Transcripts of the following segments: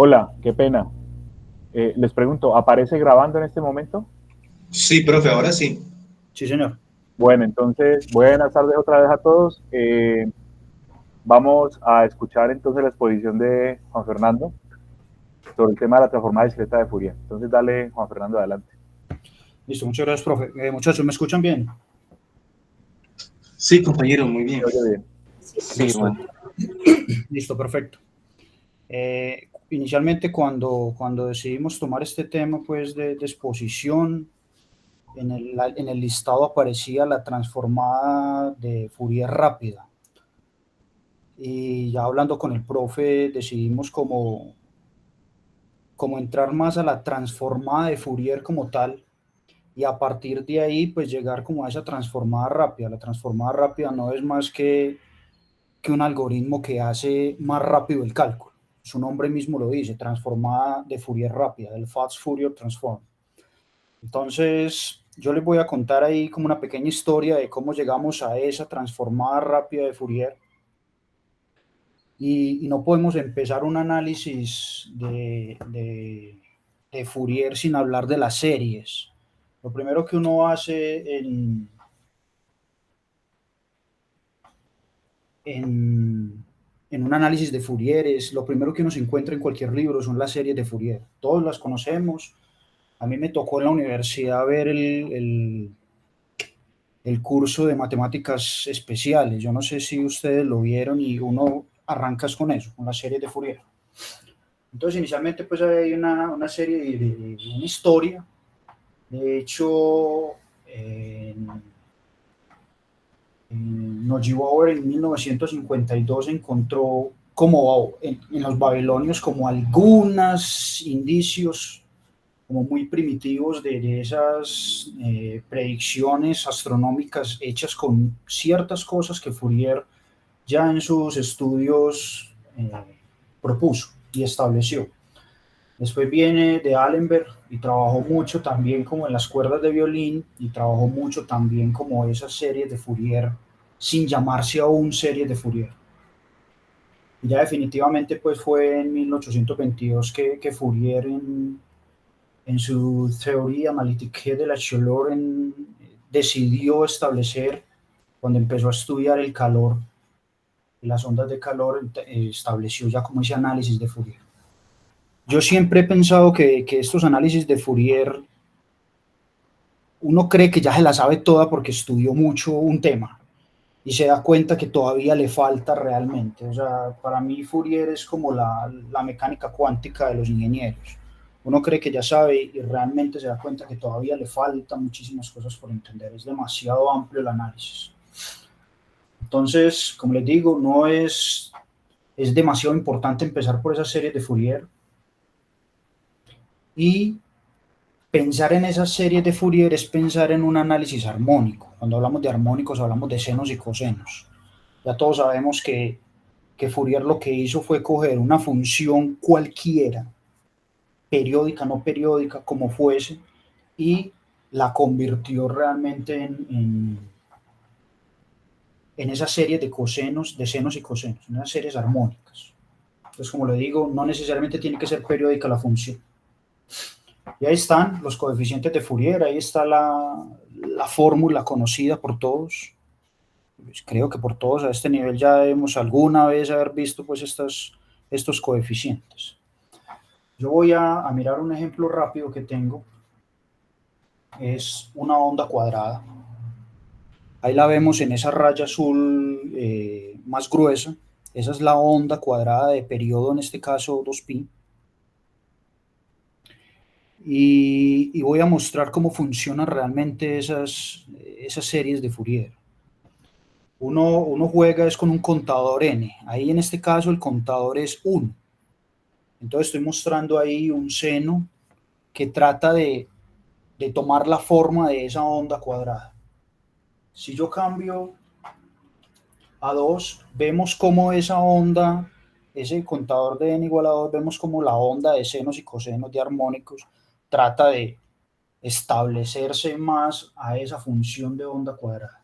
Hola, qué pena. Les pregunto, ¿aparece grabando en este momento? Sí, profe, ahora sí. Sí, señor. Bueno, entonces, buenas tardes otra vez a todos. Vamos a escuchar entonces la exposición de Juan Fernando sobre el tema de la transformada discreta de Fourier. Entonces, dale, Juan Fernando, adelante. Listo, muchas gracias, profe. Muchachos, ¿me escuchan bien? Sí, compañero, muy Se bien. oye bien. Sí, Listo, Juan. listo, perfecto. Inicialmente, cuando decidimos tomar este tema pues, de exposición, en el listado aparecía la transformada de Fourier rápida. Y ya hablando con el profe, decidimos como entrar más a la transformada de Fourier como tal, y a partir de ahí pues llegar como a esa transformada rápida. La transformada rápida no es más que un algoritmo que hace más rápido el cálculo. Su nombre mismo lo dice, transformada de Fourier rápida, el Fast Fourier Transform. Entonces, yo les voy a contar ahí como una pequeña historia de cómo llegamos a esa transformada rápida de Fourier. Y no podemos empezar un análisis de Fourier sin hablar de las series. Lo primero que uno hace en un análisis de Fourier es lo primero que uno se encuentra en cualquier libro son las series de Fourier. Todos las conocemos. A mí me tocó en la universidad ver el curso de matemáticas especiales. Yo no sé si ustedes lo vieron y uno arrancas con eso, con la serie de Fourier. Entonces, inicialmente, pues hay una serie de una historia. De hecho, Neugebauer en 1952 encontró como en los babilonios como algunos indicios como muy primitivos de esas predicciones astronómicas hechas con ciertas cosas que Fourier ya en sus estudios propuso y estableció. Después viene de Allenberg y trabajó mucho también como en las cuerdas de violín y trabajó mucho también como esas series de Fourier sin llamarse aún series de Fourier. Y ya definitivamente pues fue en 1822 que Fourier en su teoría analítica de la Chaleur decidió establecer, cuando empezó a estudiar el calor y las ondas de calor, estableció ya como ese análisis de Fourier. Yo siempre he pensado que estos análisis de Fourier, uno cree que ya se la sabe toda porque estudió mucho un tema y se da cuenta que todavía le falta realmente. O sea, para mí Fourier es como la mecánica cuántica de los ingenieros. Uno cree que ya sabe y realmente se da cuenta que todavía le faltan muchísimas cosas por entender. Es demasiado amplio el análisis. Entonces, como les digo, es demasiado importante empezar por esa serie de Fourier y pensar en esas series de Fourier es pensar en un análisis armónico. Cuando hablamos de armónicos hablamos de senos y cosenos. Ya todos sabemos que Fourier lo que hizo fue coger una función cualquiera, periódica, no periódica, como fuese, y la convirtió realmente en esa serie de cosenos, de senos y cosenos, en esas series armónicas. Entonces, como le digo, no necesariamente tiene que ser periódica la función. Y ahí están los coeficientes de Fourier, ahí está la fórmula conocida por todos. Pues creo que por todos a este nivel ya debemos alguna vez haber visto pues estos coeficientes. Yo voy a mirar un ejemplo rápido que tengo. Es una onda cuadrada. Ahí la vemos en esa raya azul más gruesa. Esa es la onda cuadrada de periodo, en este caso 2pi. Y voy a mostrar cómo funcionan realmente esas series de Fourier. Uno juega es con un contador n. Ahí en este caso el contador es 1. Entonces estoy mostrando ahí un seno que trata de tomar la forma de esa onda cuadrada. Si yo cambio a 2, vemos cómo esa onda, ese contador de n igual a 2, vemos cómo la onda de senos y cosenos de armónicos trata de establecerse más a esa función de onda cuadrada.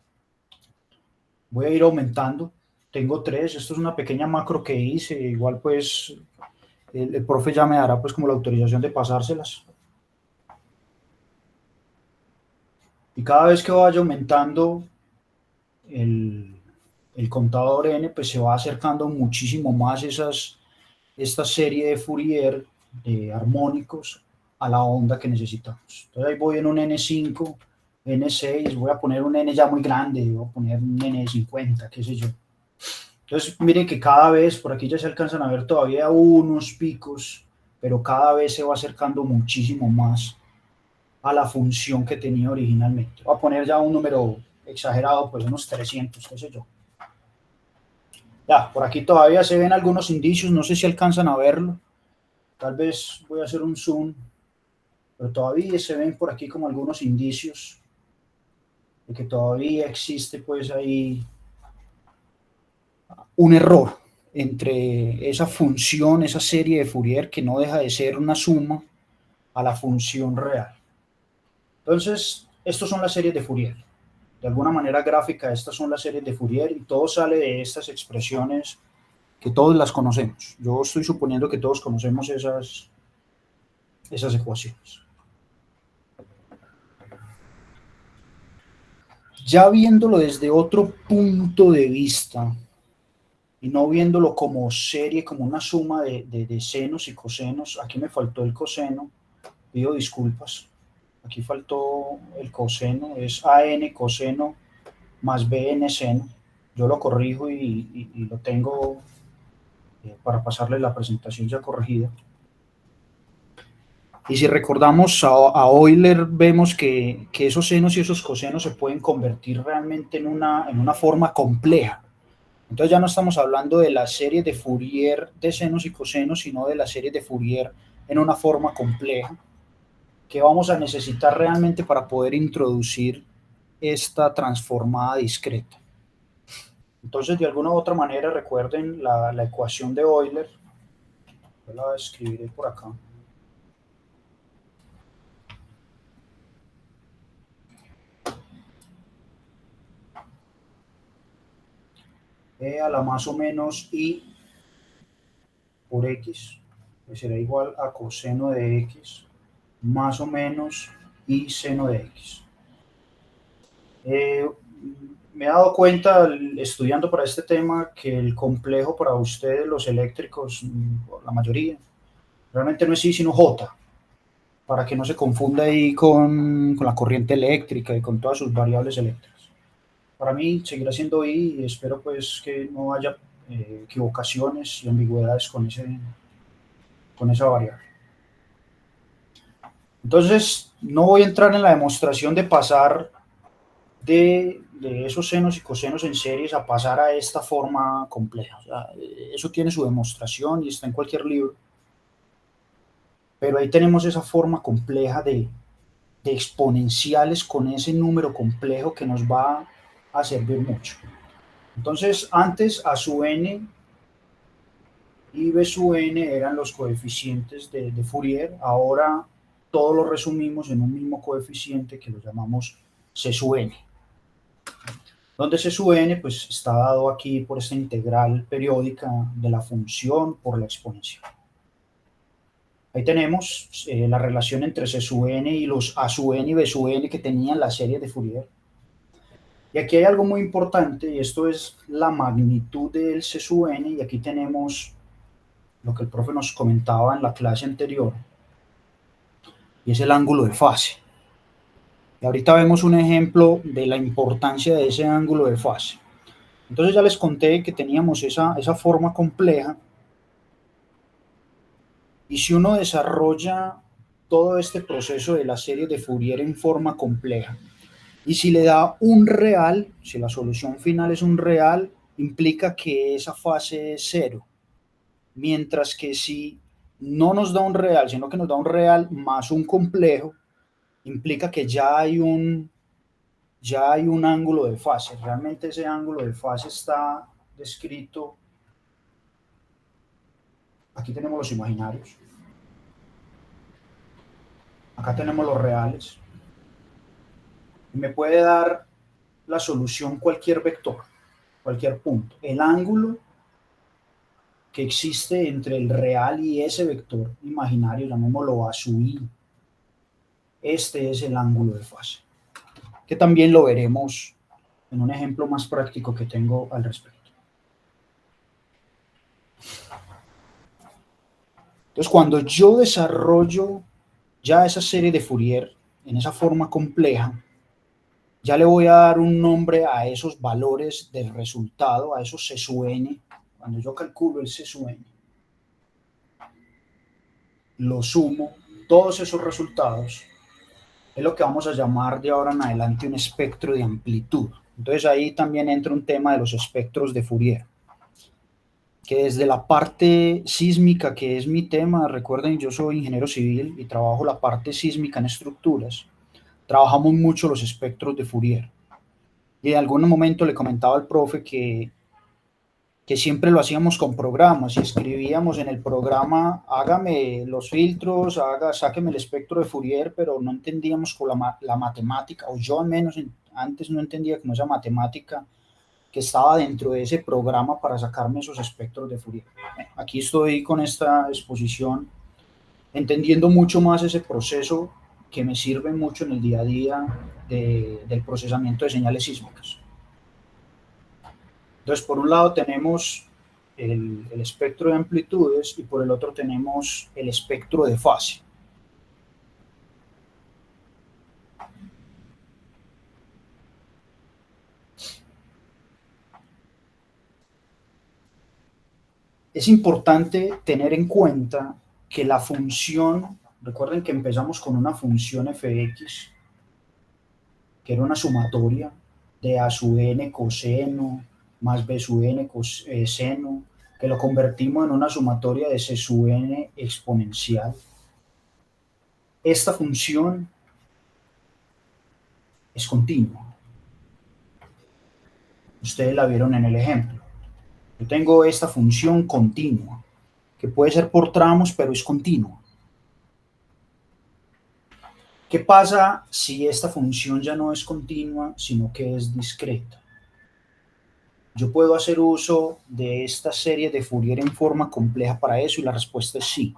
Voy a ir aumentando. Tengo 3. Esto es una pequeña macro que hice. Igual pues el profe ya me dará pues como la autorización de pasárselas. Y cada vez que vaya aumentando el contador n, pues se va acercando muchísimo más esta serie de Fourier de armónicos a la onda que necesitamos. Entonces ahí voy en un N5, N6, voy a poner un N ya muy grande, voy a poner un N50, qué sé yo. Entonces miren que cada vez, por aquí ya se alcanzan a ver todavía unos picos, pero cada vez se va acercando muchísimo más a la función que tenía originalmente. Voy a poner ya un número exagerado, pues unos 300, qué sé yo. Ya, por aquí todavía se ven algunos indicios, no sé si alcanzan a verlo. Tal vez voy a hacer un zoom, pero todavía se ven por aquí como algunos indicios de que todavía existe pues ahí un error entre esa función, esa serie de Fourier que no deja de ser una suma a la función real. Entonces, estos son las series de Fourier. De alguna manera gráfica, estas son las series de Fourier y todo sale de estas expresiones que todos las conocemos. Yo estoy suponiendo que todos conocemos esas ecuaciones. Ya viéndolo desde otro punto de vista y no viéndolo como serie, como una suma de senos y cosenos, aquí me faltó el coseno, pido disculpas, aquí faltó el coseno, es AN coseno más BN seno, yo lo corrijo y lo tengo para pasarle la presentación ya corregida. Y si recordamos a Euler, vemos que esos senos y esos cosenos se pueden convertir realmente en una forma compleja. Entonces ya no estamos hablando de la serie de Fourier de senos y cosenos, sino de la serie de Fourier en una forma compleja que vamos a necesitar realmente para poder introducir esta transformada discreta. Entonces, de alguna u otra manera, recuerden la ecuación de Euler. Yo la escribiré por acá. E a la más o menos I por X, que será igual a coseno de X, más o menos I seno de X. Me he dado cuenta estudiando para este tema que el complejo para ustedes, los eléctricos, la mayoría, realmente no es I sino J, para que no se confunda ahí con la corriente eléctrica y con todas sus variables eléctricas. Para mí seguirá siendo I y espero pues que no haya equivocaciones y ambigüedades con esa variable. Entonces, no voy a entrar en la demostración de pasar de esos senos y cosenos en series a pasar a esta forma compleja. O sea, eso tiene su demostración y está en cualquier libro. Pero ahí tenemos esa forma compleja de exponenciales con ese número complejo que nos va a servir mucho. Entonces, antes A sub n y B sub n eran los coeficientes de Fourier. Ahora todo lo resumimos en un mismo coeficiente que lo llamamos C sub n. Donde C sub n pues, está dado aquí por esta integral periódica de la función por la exponencial. Ahí tenemos la relación entre C sub n y los A sub n y B sub n que tenían la serie de Fourier. Y aquí hay algo muy importante, y esto es la magnitud del C sub n, y aquí tenemos lo que el profe nos comentaba en la clase anterior, y es el ángulo de fase. Y ahorita vemos un ejemplo de la importancia de ese ángulo de fase. Entonces ya les conté que teníamos esa forma compleja, y si uno desarrolla todo este proceso de la serie de Fourier en forma compleja, y si le da un real, si la solución final es un real, implica que esa fase es cero. Mientras que si no nos da un real, sino que nos da un real más un complejo, implica que ya hay un ángulo de fase. Realmente ese ángulo de fase está descrito. Aquí tenemos los imaginarios. Acá tenemos los reales. Y me puede dar la solución cualquier vector, cualquier punto. El ángulo que existe entre el real y ese vector imaginario, llamémoslo A sub i. Este es el ángulo de fase, que también lo veremos en un ejemplo más práctico que tengo al respecto. Entonces, cuando yo desarrollo ya esa serie de Fourier en esa forma compleja, ya le voy a dar un nombre a esos valores del resultado, a esos C sub n. Cuando yo calculo el C sub n, lo sumo, todos esos resultados, es lo que vamos a llamar de ahora en adelante un espectro de amplitud. Entonces ahí también entra un tema de los espectros de Fourier, que desde la parte sísmica, que es mi tema, recuerden, yo soy ingeniero civil y trabajo la parte sísmica en estructuras, trabajamos mucho los espectros de Fourier. Y en algún momento le comentaba al profe que siempre lo hacíamos con programas y escribíamos en el programa, hágame los filtros, sáqueme el espectro de Fourier, pero no entendíamos con la matemática, o yo al menos antes no entendía como esa matemática que estaba dentro de ese programa para sacarme esos espectros de Fourier. Aquí estoy con esta exposición, entendiendo mucho más ese proceso que me sirve mucho en el día a día del procesamiento de señales sísmicas. Entonces, por un lado tenemos el espectro de amplitudes y por el otro tenemos el espectro de fase. Es importante tener en cuenta que la función, recuerden que empezamos con una función fx, que era una sumatoria de a sub n coseno más b sub n seno, que lo convertimos en una sumatoria de c sub n exponencial. Esta función es continua. Ustedes la vieron en el ejemplo. Yo tengo esta función continua, que puede ser por tramos, pero es continua. ¿Qué pasa si esta función ya no es continua, sino que es discreta? Yo puedo hacer uso de esta serie de Fourier en forma compleja para eso, y la respuesta es sí.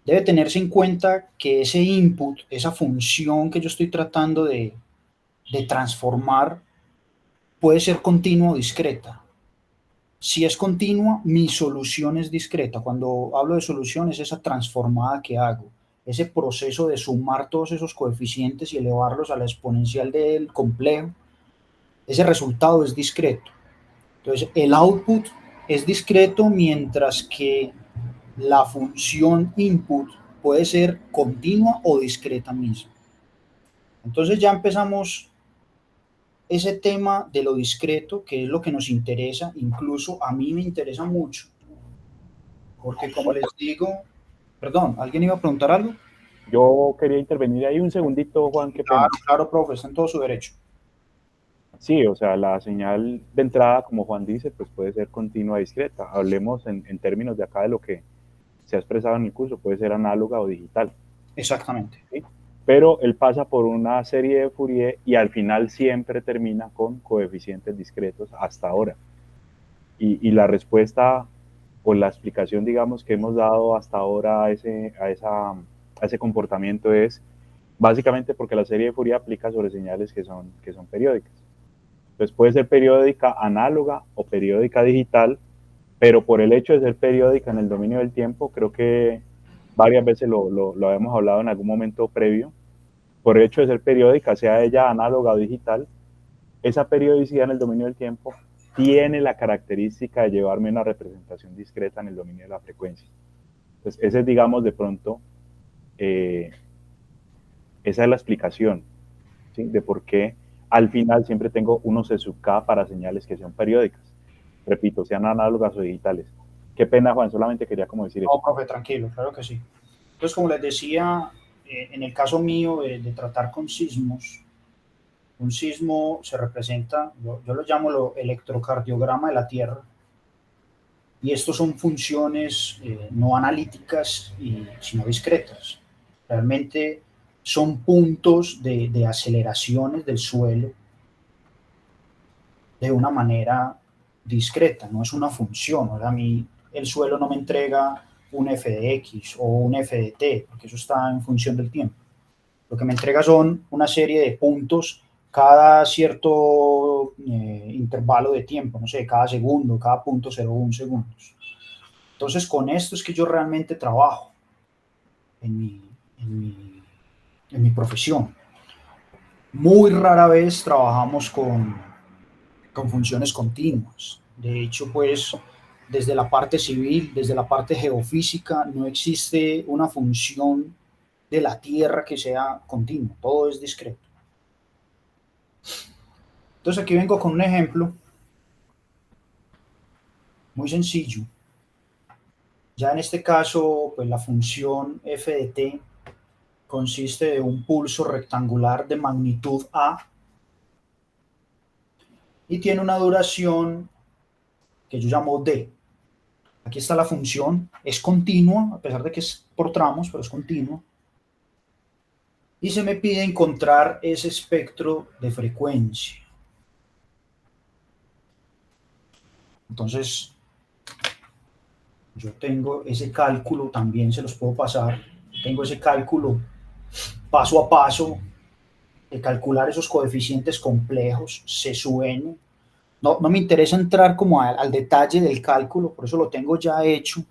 Debe tenerse en cuenta que ese input, esa función que yo estoy tratando de transformar, puede ser continua o discreta. Si es continua, mi solución es discreta. Cuando hablo de solución, es esa transformada que hago, ese proceso de sumar todos esos coeficientes y elevarlos a la exponencial del complejo. Ese resultado es discreto. Entonces, el output es discreto, mientras que la función input puede ser continua o discreta misma. Entonces ya empezamos ese tema de lo discreto, que es lo que nos interesa. Incluso a mí me interesa mucho, porque como les digo, perdón, ¿alguien iba a preguntar algo? Yo quería intervenir ahí un segundito, Juan, qué pena. Claro, profe, está en todo su derecho. Sí, o sea, la señal de entrada, como Juan dice, pues puede ser continua, discreta. Hablemos en términos de acá de lo que se ha expresado en el curso, puede ser análoga o digital. Exactamente. ¿Sí? Pero él pasa por una serie de Fourier y al final siempre termina con coeficientes discretos hasta ahora. Y la respuesta o la explicación, digamos, que hemos dado hasta ahora a ese comportamiento es básicamente porque la serie de Fourier aplica sobre señales que son periódicas. Entonces puede ser periódica análoga o periódica digital, pero por el hecho de ser periódica en el dominio del tiempo, creo que varias veces lo habíamos hablado en algún momento previo, por el hecho de ser periódica, sea ella análoga o digital, esa periodicidad en el dominio del tiempo tiene la característica de llevarme una representación discreta en el dominio de la frecuencia. Entonces, ese es, digamos, de pronto, esa es la explicación, ¿sí? De por qué al final siempre tengo unos C sub k para señales que sean periódicas. Repito, sean análogas o digitales. Qué pena, Juan, solamente quería como decir eso. No, profe, tranquilo, claro que sí. Entonces, como les decía, en el caso mío de tratar con sismos, un sismo se representa, yo lo llamo el electrocardiograma de la Tierra, y estos son funciones no analíticas, sino discretas. Realmente son puntos de aceleraciones del suelo de una manera discreta, no es una función. Ahora a mí el suelo no me entrega un f de x o un f de t, porque eso está en función del tiempo. Lo que me entrega son una serie de puntos cada cierto intervalo de tiempo, no sé, cada segundo, cada punto 0,1 segundos. Entonces, con esto es que yo realmente trabajo en mi profesión. Muy rara vez trabajamos con funciones continuas. De hecho, pues, desde la parte civil, desde la parte geofísica, no existe una función de la Tierra que sea continua, todo es discreto. Entonces aquí vengo con un ejemplo muy sencillo. Ya en este caso, pues la función f de t consiste de un pulso rectangular de magnitud a y tiene una duración que yo llamo d. Aquí está la función, es continua, a pesar de que es por tramos, pero es continua. Y se me pide encontrar ese espectro de frecuencia. Entonces, yo tengo ese cálculo, también se los puedo pasar. Tengo ese cálculo paso a paso de calcular esos coeficientes complejos, C sub n. No me interesa entrar como al detalle del cálculo, por eso lo tengo ya hecho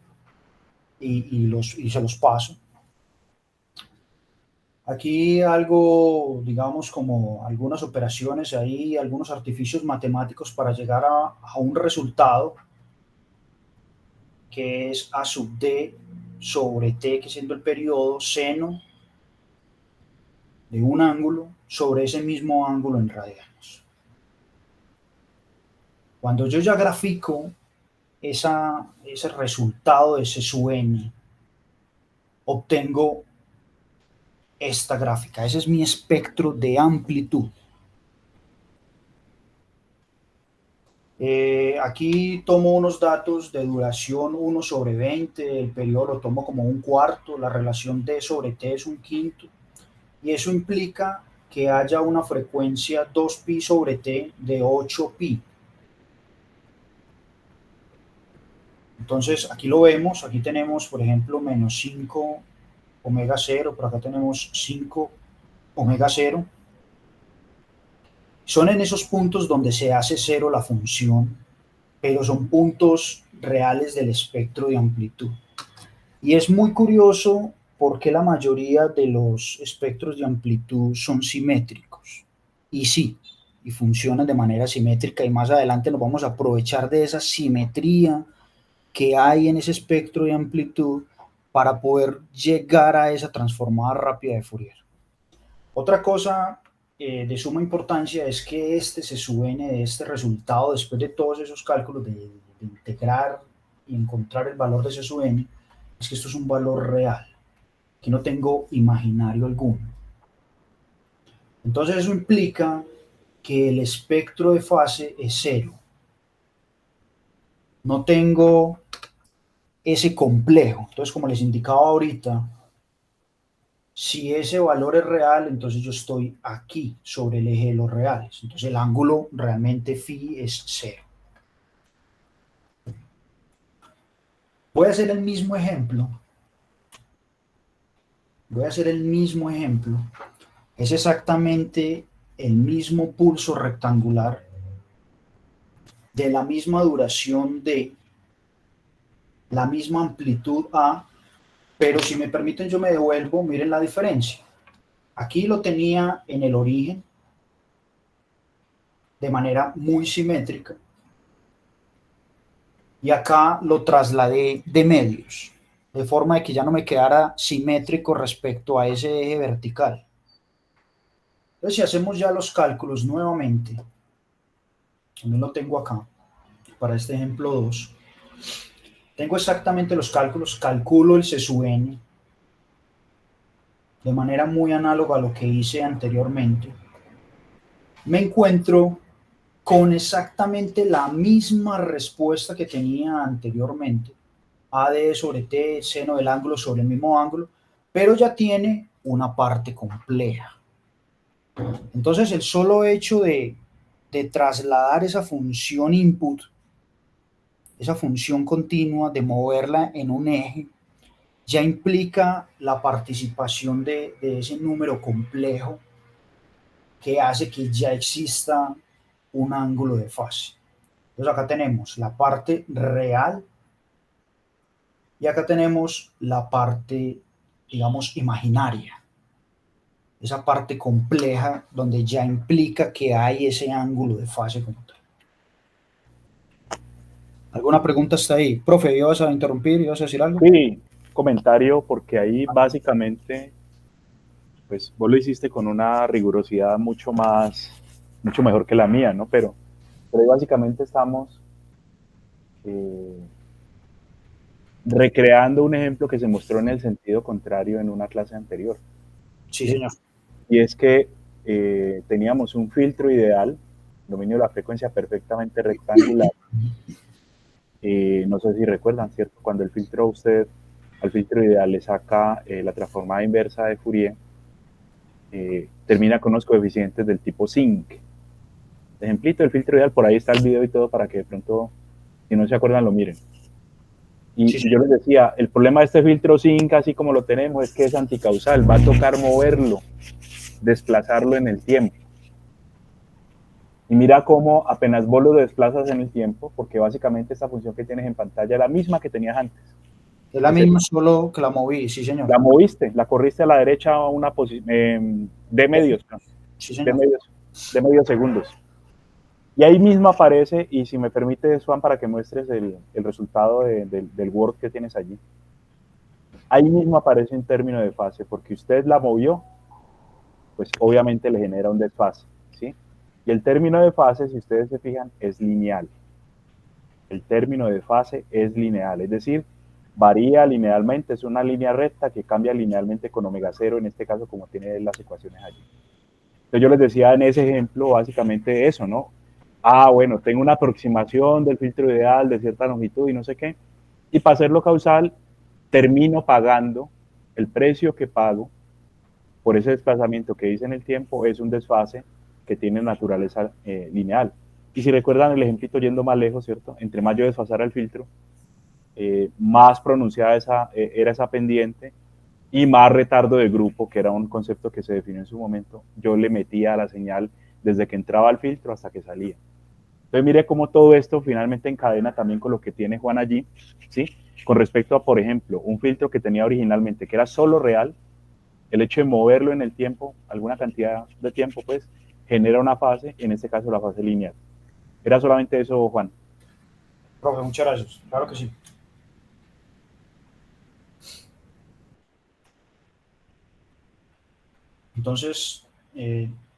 y se los paso. Aquí algo, digamos, como algunas operaciones ahí, algunos artificios matemáticos para llegar a un resultado que es A sub d sobre t, que siendo el periodo seno de un ángulo sobre ese mismo ángulo en radianes. Cuando yo ya grafico ese resultado de C sub n, obtengo esta gráfica. Ese es mi espectro de amplitud. Aquí tomo unos datos de duración 1 sobre 20, el periodo lo tomo como un cuarto, la relación D sobre T es un quinto, y eso implica que haya una frecuencia 2pi sobre T de 8pi. Entonces aquí lo vemos, aquí tenemos por ejemplo menos 5 omega 0, por acá tenemos 5 omega 0. Son en esos puntos donde se hace cero la función, pero son puntos reales del espectro de amplitud. Y es muy curioso porque la mayoría de los espectros de amplitud son simétricos. Y sí, y funcionan de manera simétrica, y más adelante nos vamos a aprovechar de esa simetría que hay en ese espectro de amplitud para poder llegar a esa transformada rápida de Fourier. Otra cosa de suma importancia es que este C sub n de este resultado, después de todos esos cálculos de integrar y encontrar el valor de C sub n, es que esto es un valor real, que no tengo imaginario alguno. Entonces eso implica que el espectro de fase es cero. No tengo ese complejo. Entonces, como les indicaba ahorita, si ese valor es real, entonces yo estoy aquí sobre el eje de los reales. Entonces el ángulo realmente phi es cero. Voy a hacer el mismo ejemplo. Es exactamente el mismo pulso rectangular de la misma duración D, la misma amplitud A, pero si me permiten yo me devuelvo, miren la diferencia. Aquí lo tenía en el origen de manera muy simétrica y acá lo trasladé de medios, de forma de que ya no me quedara simétrico respecto a ese eje vertical. Entonces, si hacemos ya los cálculos nuevamente, también lo tengo acá, para este ejemplo 2, tengo exactamente los cálculos, calculo el C sub n, de manera muy análoga a lo que hice anteriormente, me encuentro con exactamente la misma respuesta que tenía anteriormente, AD sobre T, seno del ángulo sobre el mismo ángulo, pero ya tiene una parte compleja. Entonces el solo hecho de trasladar esa función input esa función continua de moverla en un eje, ya implica la participación de ese número complejo que hace que ya exista un ángulo de fase. Entonces acá tenemos la parte real y acá tenemos la parte, digamos, imaginaria. Esa parte compleja donde ya implica que hay ese ángulo de fase como tal. ¿Alguna pregunta hasta ahí? Profe, ¿ibas a interrumpir? ¿Ibas a decir algo? Sí, comentario, porque ahí básicamente, pues vos lo hiciste con una rigurosidad mucho mejor que la mía, ¿no? Pero ahí básicamente estamos recreando un ejemplo que se mostró en el sentido contrario en una clase anterior. Sí, señor. Y es que teníamos un filtro ideal, dominio de la frecuencia perfectamente rectangular. No sé si recuerdan, ¿cierto? Cuando el filtro usted al filtro ideal le saca la transformada inversa de Fourier, termina con unos coeficientes del tipo zinc. Ejemplito del filtro ideal, por ahí está el video y todo para que de pronto, si no se acuerdan, lo miren. Y Sí, yo les decía, el problema de este filtro zinc, así como lo tenemos, es que es anticausal, va a tocar moverlo, desplazarlo en el tiempo. Y mira cómo apenas vos lo desplazas en el tiempo, porque básicamente esta función que tienes en pantalla es la misma que tenías antes. es la misma, solo que la moví, sí, señor. La moviste, la corriste a la derecha a una posición de medios, ¿no? Sí, señor. de medios segundos. Y ahí mismo aparece, y si me permite, Juan, para que muestres el resultado del Word que tienes allí. Ahí mismo aparece un término de fase, porque usted la movió, pues obviamente le genera un desfase, ¿sí? Y el término de fase, si ustedes se fijan, es lineal. El término de fase es lineal, es decir, varía linealmente, es una línea recta que cambia linealmente con omega cero, en este caso como tiene las ecuaciones allí. Entonces yo les decía en ese ejemplo básicamente eso, ¿no? Bueno, tengo una aproximación del filtro ideal de cierta longitud y no sé qué, y para hacerlo causal termino pagando el precio que pago por ese desplazamiento que hice en el tiempo, es un desfase que tiene naturaleza lineal. Y si recuerdan el ejemplito yendo más lejos, ¿cierto? Entre más yo desfasara el filtro, más pronunciada era esa pendiente y más retardo de grupo, que era un concepto que se definió en su momento, yo le metía a la señal desde que entraba al filtro hasta que salía. Entonces mire cómo todo esto finalmente encadena también con lo que tiene Juan allí, ¿sí? Con respecto a, por ejemplo, un filtro que tenía originalmente, que era solo real, el hecho de moverlo en el tiempo, alguna cantidad de tiempo, pues, genera una fase, en este caso la fase lineal. Era solamente eso, Juan. Profe, muchas gracias. Claro que sí. Entonces,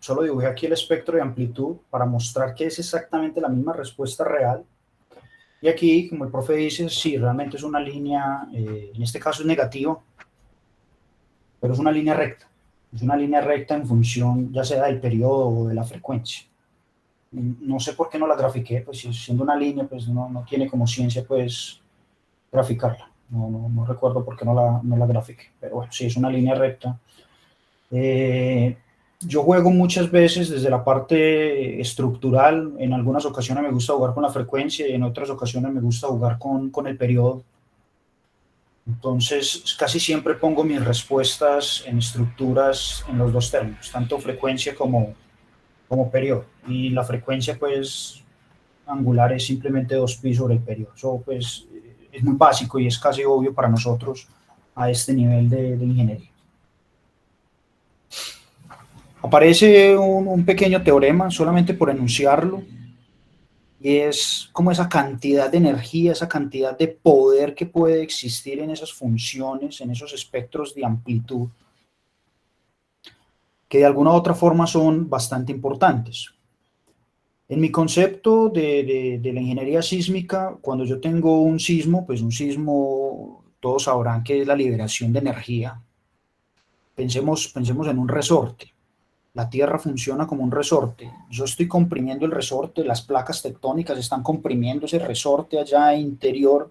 solo dibujé aquí el espectro de amplitud para mostrar que es exactamente la misma respuesta real. Y aquí, como el profe dice, sí, realmente es una línea, en este caso es negativo, pero es una línea recta. Es una línea recta en función ya sea del periodo o de la frecuencia. No sé por qué no la grafiqué, pues siendo una línea, pues no tiene como ciencia, pues, graficarla. No recuerdo por qué no la grafiqué, pero bueno, sí, es una línea recta. Yo juego muchas veces desde la parte estructural, en algunas ocasiones me gusta jugar con la frecuencia y en otras ocasiones me gusta jugar con el periodo. Entonces, casi siempre pongo mis respuestas en estructuras en los dos términos, tanto frecuencia como periodo. Y la frecuencia, pues, angular es simplemente 2π sobre el periodo. Eso, pues, es muy básico y es casi obvio para nosotros a este nivel de ingeniería. Aparece un pequeño teorema, solamente por enunciarlo, y es como esa cantidad de energía, esa cantidad de poder que puede existir en esas funciones, en esos espectros de amplitud, que de alguna u otra forma son bastante importantes. En mi concepto de la ingeniería sísmica, cuando yo tengo un sismo, pues un sismo, todos sabrán que es la liberación de energía. Pensemos en un resorte. La Tierra funciona como un resorte. Yo estoy comprimiendo el resorte, las placas tectónicas están comprimiendo ese resorte allá interior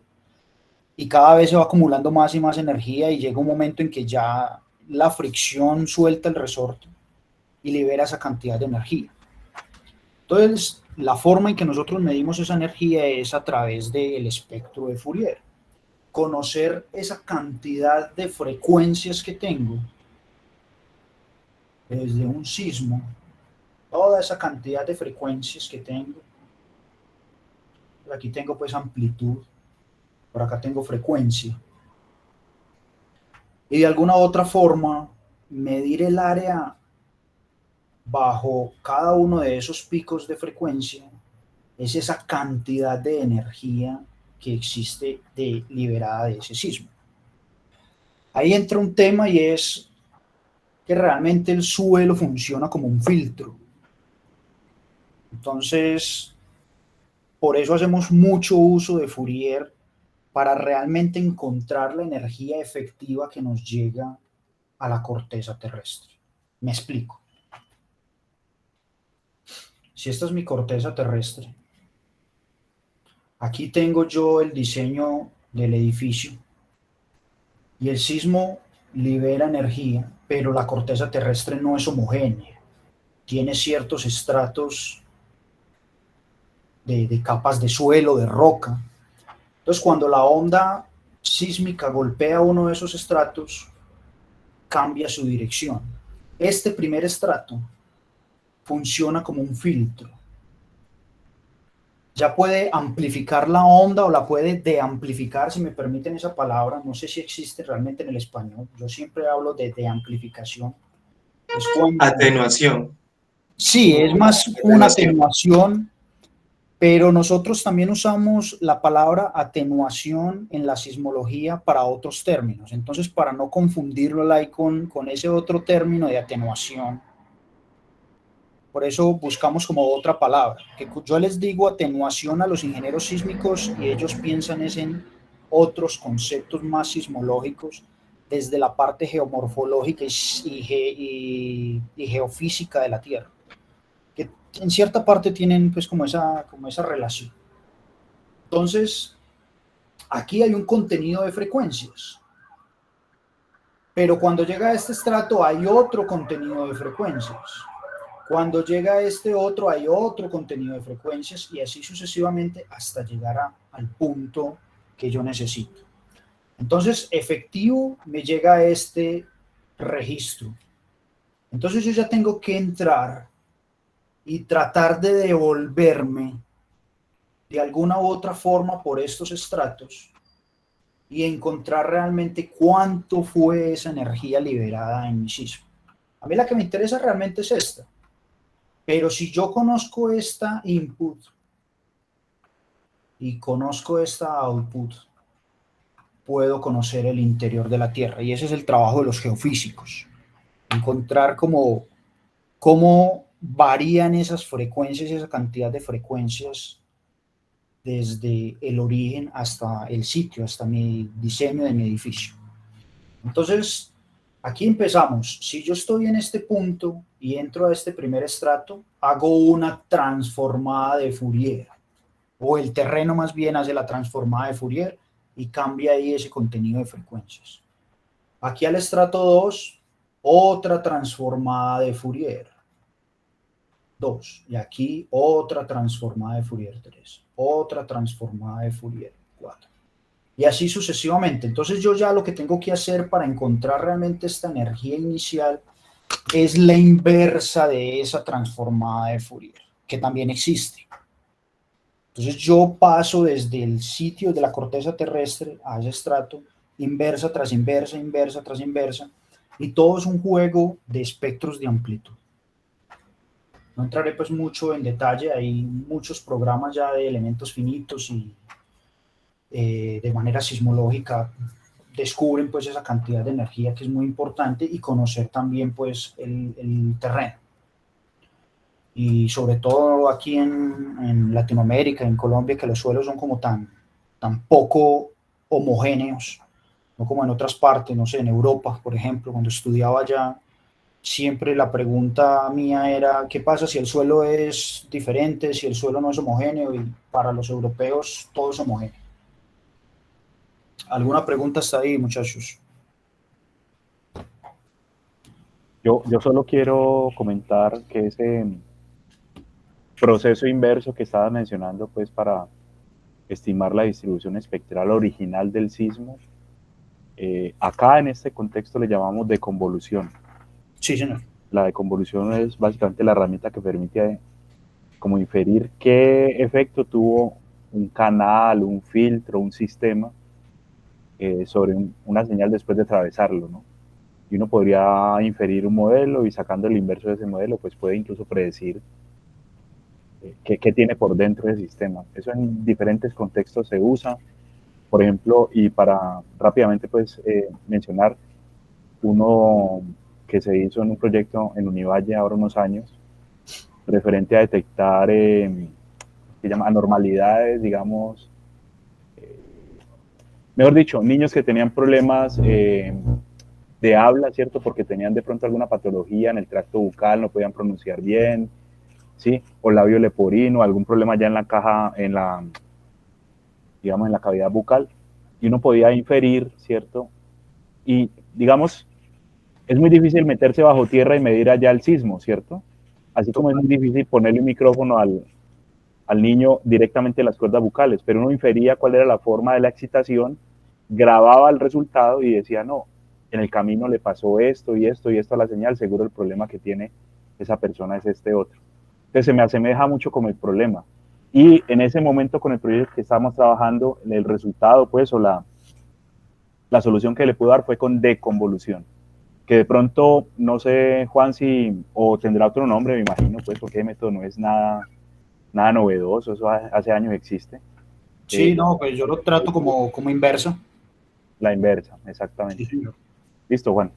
y cada vez se va acumulando más y más energía y llega un momento en que ya la fricción suelta el resorte y libera esa cantidad de energía. Entonces, la forma en que nosotros medimos esa energía es a través del espectro de Fourier. Conocer esa cantidad de frecuencias que tengo desde un sismo, toda esa cantidad de frecuencias que tengo. Por aquí tengo pues amplitud, por acá tengo frecuencia. Y de alguna u otra forma, medir el área bajo cada uno de esos picos de frecuencia es esa cantidad de energía que existe liberada de ese sismo. Ahí entra un tema y es que realmente el suelo funciona como un filtro. Entonces, por eso hacemos mucho uso de Fourier para realmente encontrar la energía efectiva que nos llega a la corteza terrestre. Me explico. Si esta es mi corteza terrestre, aquí tengo yo el diseño del edificio y el sismo libera energía, pero la corteza terrestre no es homogénea. Tiene ciertos estratos de capas de suelo, de roca. Entonces, cuando la onda sísmica golpea uno de esos estratos, cambia su dirección. Este primer estrato funciona como un filtro. Ya puede amplificar la onda o la puede deamplificar, si me permiten esa palabra. No sé si existe realmente en el español. Yo siempre hablo de deamplificación. Es cuando... Atenuación. Sí, es más una atenuación, pero nosotros también usamos la palabra atenuación en la sismología para otros términos. Entonces, para no confundirlo ahí con ese otro término de atenuación, por eso buscamos como otra palabra. Que yo les digo atenuación a los ingenieros sísmicos y ellos piensan es en otros conceptos más sismológicos desde la parte geomorfológica y geofísica de la Tierra, que en cierta parte tienen pues como esa relación. Entonces, aquí hay un contenido de frecuencias, pero cuando llega a este estrato hay otro contenido de frecuencias. Cuando llega a este otro hay otro contenido de frecuencias y así sucesivamente hasta llegar al punto que yo necesito. Entonces, efectivo me llega a este registro. Entonces yo ya tengo que entrar y tratar de devolverme de alguna u otra forma por estos estratos y encontrar realmente cuánto fue esa energía liberada en mi sismo. A mí la que me interesa realmente es esta. Pero si yo conozco esta input y conozco esta output, puedo conocer el interior de la Tierra. Y ese es el trabajo de los geofísicos. Encontrar cómo varían esas frecuencias y esa cantidad de frecuencias desde el origen hasta el sitio, hasta mi diseño de mi edificio. Entonces, aquí empezamos. Si yo estoy en este punto y entro a este primer estrato, hago una transformada de Fourier, o el terreno más bien hace la transformada de Fourier y cambia ahí ese contenido de frecuencias. Aquí al estrato 2, otra transformada de Fourier, 2. Y aquí otra transformada de Fourier, 3. Otra transformada de Fourier, 4. Y así sucesivamente. Entonces yo ya lo que tengo que hacer para encontrar realmente esta energía inicial es la inversa de esa transformada de Fourier, que también existe. Entonces yo paso desde el sitio de la corteza terrestre a ese estrato, inversa tras inversa, inversa tras inversa, y todo es un juego de espectros de amplitud. No entraré pues mucho en detalle, hay muchos programas ya de elementos finitos y de manera sismológica descubren pues esa cantidad de energía que es muy importante y conocer también pues el terreno. Y sobre todo aquí en Latinoamérica, en Colombia, que los suelos son como tan poco homogéneos, no como en otras partes, no sé, en Europa, por ejemplo, cuando estudiaba allá, siempre la pregunta mía era, ¿qué pasa si el suelo es diferente, si el suelo no es homogéneo? Y para los europeos todo es homogéneo. ¿Alguna pregunta hasta ahí, muchachos? Yo solo quiero comentar que proceso inverso que estabas mencionando, pues para estimar la distribución espectral original del sismo, acá en este contexto le llamamos deconvolución. Sí, señor. La deconvolución es básicamente la herramienta que permite como inferir qué efecto tuvo un canal, un filtro, un sistema sobre una señal después de atravesarlo, ¿no? Y uno podría inferir un modelo y sacando el inverso de ese modelo, pues puede incluso predecir qué tiene por dentro del sistema. Eso en diferentes contextos se usa. Por ejemplo, y para rápidamente pues mencionar uno que se hizo en un proyecto en Univalle ahora unos años, referente a detectar, se llama anormalidades, digamos, mejor dicho, niños que tenían problemas de habla, ¿cierto? Porque tenían de pronto alguna patología en el tracto bucal, no podían pronunciar bien, ¿sí? O labio leporino, algún problema ya en la caja, digamos, en la cavidad bucal, y uno podía inferir, ¿cierto? Y, digamos, es muy difícil meterse bajo tierra y medir allá el sismo, ¿cierto? Así como es muy difícil ponerle un micrófono al niño directamente en las cuerdas bucales, pero uno infería cuál era la forma de la excitación, grababa el resultado y decía, no, en el camino le pasó esto y esto y esto a la señal, seguro el problema que tiene esa persona es este otro. Entonces se me asemeja mucho con el problema. Y en ese momento con el proyecto que estábamos trabajando, el resultado, pues, o la solución que le pudo dar fue con deconvolución. Que de pronto, no sé, Juan, si, o tendrá otro nombre, me imagino, pues, porque el método no es nada novedoso, eso hace años existe. Sí, no, pues yo lo trato como inversa. La inversa, Sí, exactamente. señor. Listo, Juan.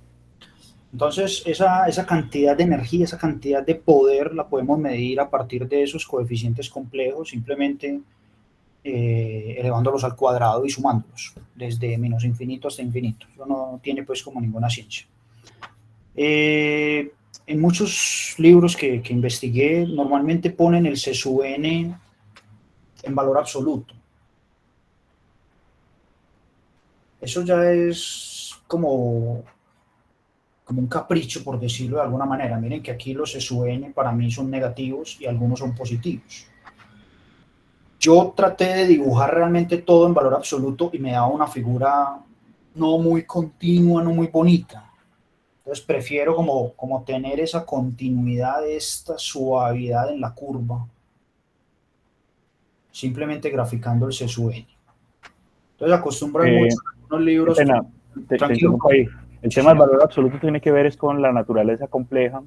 Entonces, esa cantidad de energía, esa cantidad de poder la podemos medir a partir de esos coeficientes complejos, simplemente elevándolos al cuadrado y sumándolos, desde menos infinito hasta infinito. Eso no tiene pues como ninguna ciencia. En muchos libros que investigué, normalmente ponen el C sub n en valor absoluto. Eso ya es como un capricho, por decirlo de alguna manera. Miren que aquí los C sub n para mí son negativos y algunos son positivos. Yo traté de dibujar realmente todo en valor absoluto y me daba una figura no muy continua, no muy bonita. Entonces prefiero como tener esa continuidad, esta suavidad en la curva, simplemente graficando el C sub n. Entonces acostumbran mucho en algunos Qué libros, pena, te tranquilo, interrumpo ahí. El sí, tema del señor. valor absoluto tiene que ver es con la naturaleza compleja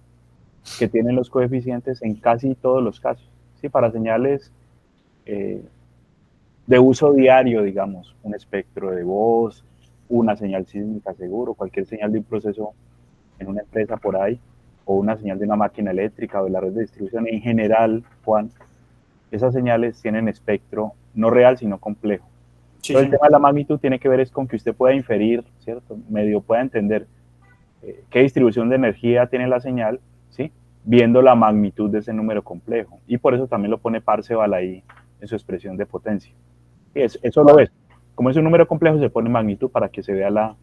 que tienen los coeficientes en casi todos los casos. ¿Sí? Para señales eh, de uso diario, digamos, un espectro de voz, una señal sísmica seguro, cualquier señal de un proceso en una empresa por ahí, o una señal de una máquina eléctrica o de la red de distribución en general, Juan, esas señales tienen espectro no real, sino complejo. Sí, Entonces el señor. tema de la magnitud tiene que ver es con que usted pueda inferir, ¿cierto? Medio pueda entender qué distribución de energía tiene la señal, ¿sí? Viendo la magnitud de ese número complejo. Y por eso también lo pone Parseval ahí en su expresión de potencia. Y eso lo ves. Como es un número complejo, se pone magnitud para que se vea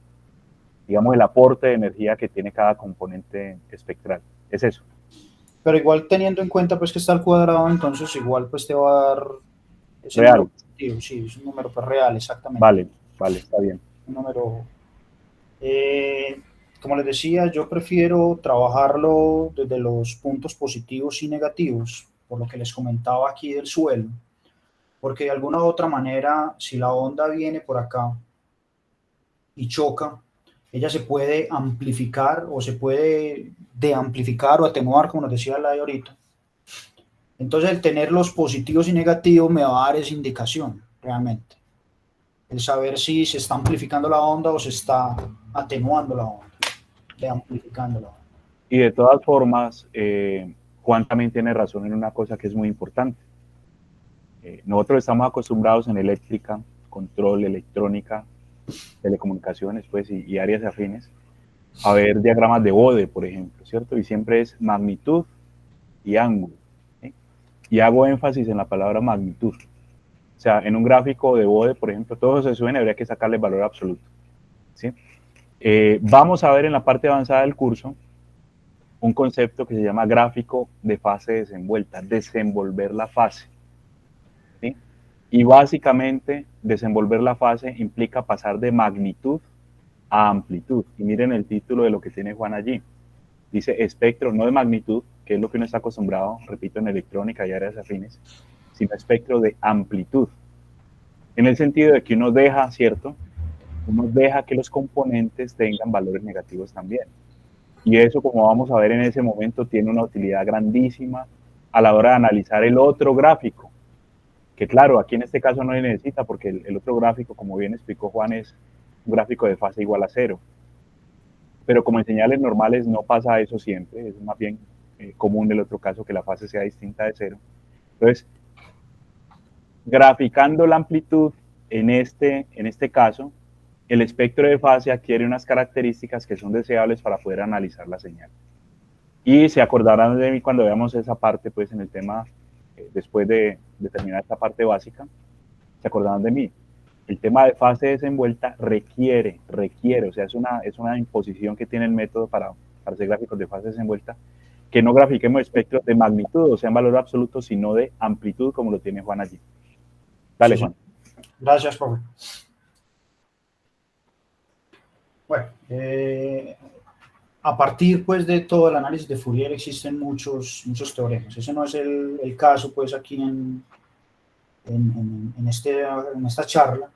digamos, el aporte de energía que tiene cada componente espectral. Es eso. Pero igual teniendo en cuenta pues que está al cuadrado, entonces igual pues te va a dar ese número Real. positivo, sí, es un número pues real, exactamente. Vale, está bien. Un número, eh, como les decía, yo prefiero trabajarlo desde los puntos positivos y negativos, por lo que les comentaba aquí del suelo, porque de alguna u otra manera, si la onda viene por acá y choca, ella se puede amplificar o se puede deamplificar o atenuar, como nos decía la de ahorita. Entonces, el tener los positivos y negativos me va a dar esa indicación, realmente. El saber si se está amplificando la onda o se está atenuando la onda, deamplificando la onda. Y de todas formas, Juan también tiene razón en una cosa que es muy importante. Nosotros estamos acostumbrados en eléctrica, control, electrónica, telecomunicaciones, pues, y áreas afines, a ver diagramas de Bode, por ejemplo, ¿cierto? Y siempre es magnitud y ángulo. ¿Sí? Y hago énfasis en la palabra magnitud. O sea, en un gráfico de Bode, por ejemplo, todo se suben, habría que sacarle el valor absoluto. ¿Sí? Vamos a ver en la parte avanzada del curso un concepto que se llama gráfico de fase desenvuelta, desenvolver la fase, ¿sí? Y básicamente desenvolver la fase implica pasar de magnitud a amplitud. Y miren el título de lo que tiene Juan allí. Dice espectro, no de magnitud, que es lo que uno está acostumbrado, repito, en electrónica y áreas afines, sino espectro de amplitud. En el sentido de que uno deja, ¿cierto? Uno deja que los componentes tengan valores negativos también. Y eso, como vamos a ver en ese momento, tiene una utilidad grandísima a la hora de analizar el otro gráfico. Que claro, aquí en este caso no se necesita porque el otro gráfico, como bien explicó Juan, es un gráfico de fase igual a 0. Pero como en señales normales no pasa eso siempre, es más bien común el otro caso que la fase sea distinta de 0. Entonces, graficando la amplitud en este caso, el espectro de fase adquiere unas características que son deseables para poder analizar la señal. Y se acordarán de mí cuando veamos esa parte, pues en el tema, después de terminar esta parte básica, se acordarán de mí. El tema de fase desenvuelta requiere, o sea, es una imposición que tiene el método para hacer gráficos de fase desenvuelta, que no grafiquemos espectros de magnitud, o sea, en valor absoluto, sino de amplitud, como lo tiene Juan allí. Dale, Sí, Juan. gracias, profe. Bueno, a partir pues de todo el análisis de Fourier existen muchos teoremas. Ese no es el caso pues aquí en esta charla,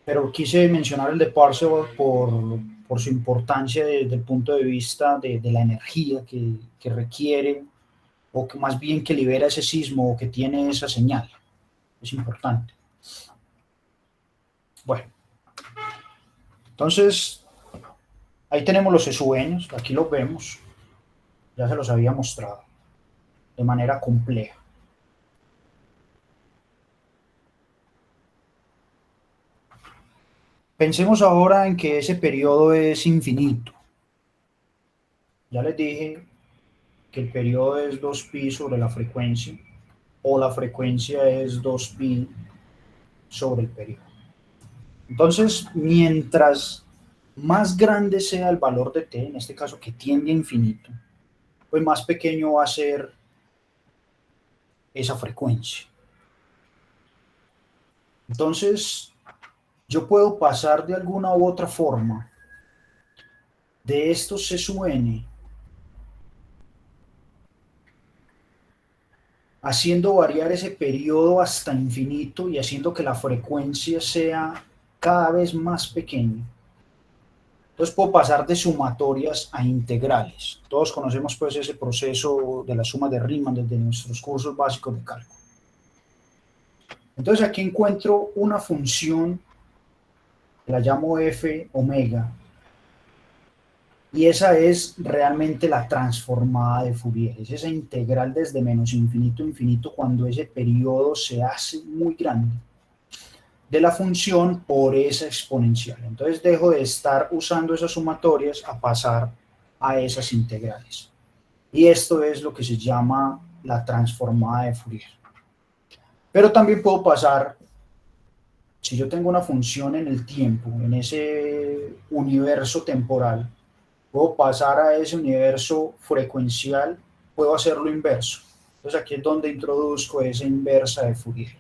pero quise mencionar el de Parseval por su importancia desde el punto de vista de la energía que requiere, o que más bien que libera ese sismo o que tiene esa señal. Es importante. Bueno, entonces ahí tenemos los sueños, aquí los vemos, ya se los había mostrado de manera compleja. Pensemos ahora en que ese periodo es infinito. Ya les dije que el periodo es 2pi sobre la frecuencia, o la frecuencia es 2pi sobre el periodo. Entonces, mientras más grande sea el valor de t, en este caso que tiende a infinito, pues más pequeño va a ser esa frecuencia. Entonces, yo puedo pasar de alguna u otra forma de estos C sub n haciendo variar ese periodo hasta infinito y haciendo que la frecuencia sea cada vez más pequeña. Entonces puedo pasar de sumatorias a integrales. Todos conocemos pues ese proceso de la suma de Riemann desde nuestros cursos básicos de cálculo. Entonces aquí encuentro una función, la llamo f omega, y esa es realmente la transformada de Fourier. Es esa integral desde menos infinito a infinito cuando ese periodo se hace muy grande de la función por esa exponencial. Entonces dejo de estar usando esas sumatorias a pasar a esas integrales. Y esto es lo que se llama la transformada de Fourier. Pero también puedo pasar, si yo tengo una función en el tiempo, en ese universo temporal, puedo pasar a ese universo frecuencial, puedo hacer lo inverso. Entonces aquí es donde introduzco esa inversa de Fourier,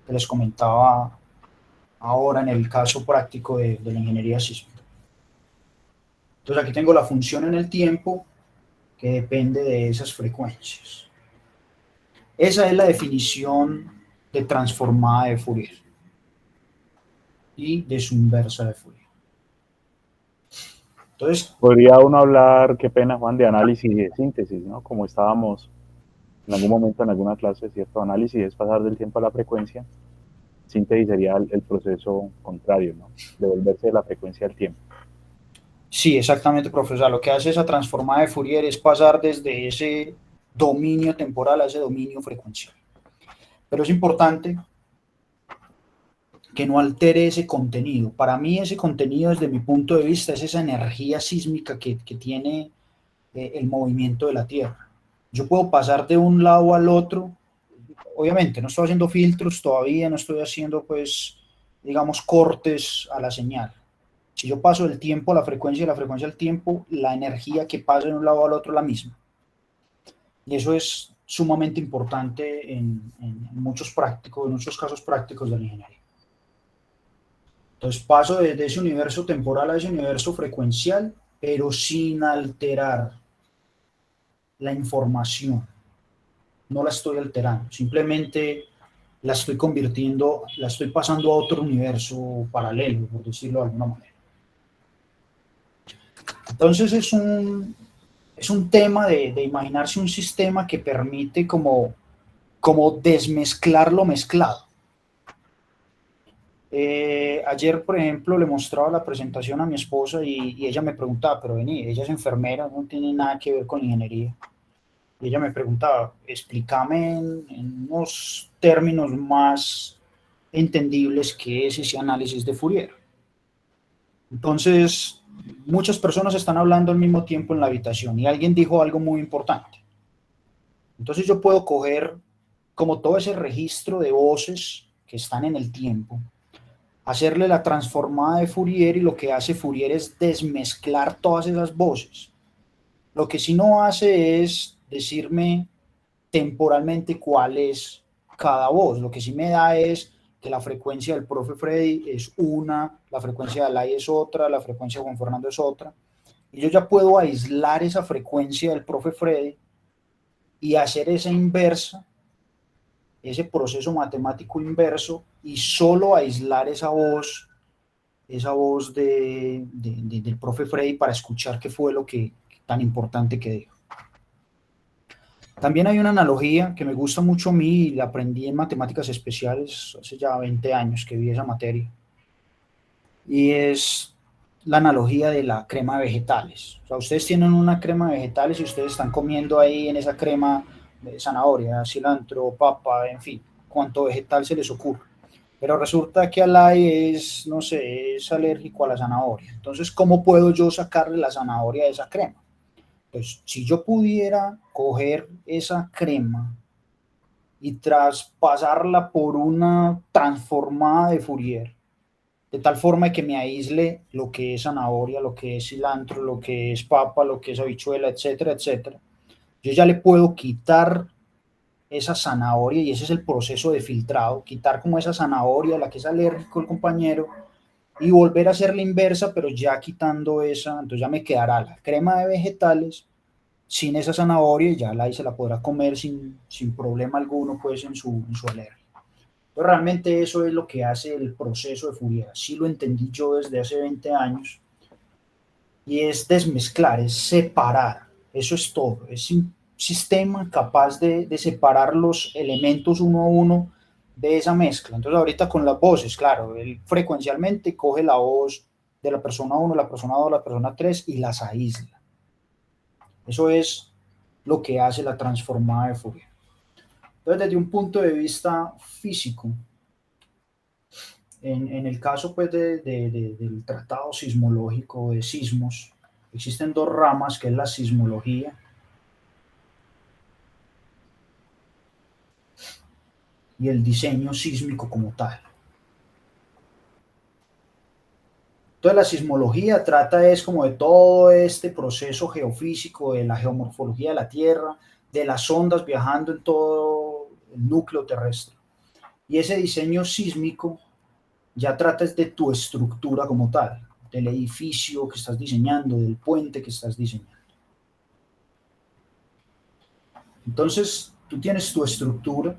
que les comentaba ahora en el caso práctico de la ingeniería sísmica. Entonces aquí tengo la función en el tiempo que depende de esas frecuencias. Esa es la definición de transformada de Fourier y de su inversa de Fourier. Entonces, podría uno hablar, qué pena Juan, de análisis y de síntesis, ¿no? Como estábamos en algún momento en alguna clase, ¿cierto? Análisis es pasar del tiempo a la frecuencia, síntesis sería el proceso contrario, ¿no? Devolverse de la frecuencia al tiempo. sí, exactamente, profesor. Lo que hace esa transformada de Fourier es pasar desde ese dominio temporal a ese dominio frecuencial. Pero es importante que no altere ese contenido. Para mí ese contenido, desde mi punto de vista, es esa energía sísmica que tiene el movimiento de la Tierra. Yo puedo pasar de un lado al otro. Obviamente, no estoy haciendo filtros todavía, no estoy haciendo, pues, digamos, cortes a la señal. Si yo paso del tiempo a la frecuencia y la frecuencia al tiempo, la energía que pasa de un lado al otro es la misma. Y eso es sumamente importante en muchos casos prácticos de la ingeniería. Entonces paso de ese universo temporal a ese universo frecuencial, pero sin alterar la información. No la estoy alterando, simplemente la estoy convirtiendo, la estoy pasando a otro universo paralelo, por decirlo de alguna manera. Entonces es un tema de imaginarse un sistema que permite como desmezclar lo mezclado. Ayer, por ejemplo, le mostraba la presentación a mi esposa y ella me preguntaba, pero vení, ella es enfermera, no tiene nada que ver con ingeniería. Y ella me preguntaba, explícame en unos términos más entendibles qué es ese análisis de Fourier. Entonces, muchas personas están hablando al mismo tiempo en la habitación y alguien dijo algo muy importante. Entonces yo puedo coger como todo ese registro de voces que están en el tiempo, hacerle la transformada de Fourier, y lo que hace Fourier es desmezclar todas esas voces. Lo que sí no hace es decirme temporalmente cuál es cada voz. Lo que sí me da es que la frecuencia del profe Freddy es una, la frecuencia de Alay es otra, la frecuencia de Juan Fernando es otra. Y yo ya puedo aislar esa frecuencia del profe Freddy y hacer esa inversa, ese proceso matemático inverso, y solo aislar esa voz del profe Freddy para escuchar qué fue lo que tan importante que dijo. También hay una analogía que me gusta mucho a mí y la aprendí en matemáticas especiales hace ya 20 años que vi esa materia, y es la analogía de la crema de vegetales. O sea, ustedes tienen una crema de vegetales y ustedes están comiendo ahí en esa crema de zanahoria, cilantro, papa, en fin, cuanto vegetal se les ocurre. Pero resulta que Alay es, no sé, es alérgico a la zanahoria. Entonces, ¿cómo puedo yo sacarle la zanahoria de esa crema? Pues si yo pudiera coger esa crema y traspasarla por una transformada de Fourier, de tal forma que me aísle lo que es zanahoria, lo que es cilantro, lo que es papa, lo que es habichuela, etcétera, etcétera, yo ya le puedo quitar esa zanahoria, y ese es el proceso de filtrado, quitar como esa zanahoria, la que es alérgico el compañero, y volver a hacer la inversa, pero ya quitando esa. Entonces ya me quedará la crema de vegetales sin esa zanahoria, y ya ahí se la podrá comer sin problema alguno, pues en su alergia. Entonces realmente eso es lo que hace el proceso de Fourier. Así lo entendí yo desde hace 20 años, y es desmezclar, es separar, eso es todo, es un sistema capaz de separar los elementos uno a uno de esa mezcla. Entonces ahorita con las voces, claro, él frecuencialmente coge la voz de la persona 1, la persona 2, la persona 3 y las aísla. Eso es lo que hace la transformada de Fourier. Entonces, desde un punto de vista físico, en el caso pues del tratado sismológico de sismos, existen dos ramas, que es la sismología y el diseño sísmico como tal. Entonces la sismología trata es como de todo este proceso geofísico, de la geomorfología de la Tierra, de las ondas viajando en todo el núcleo terrestre. Y ese diseño sísmico ya tratas de tu estructura como tal, del edificio que estás diseñando, del puente que estás diseñando. Entonces, tú tienes tu estructura,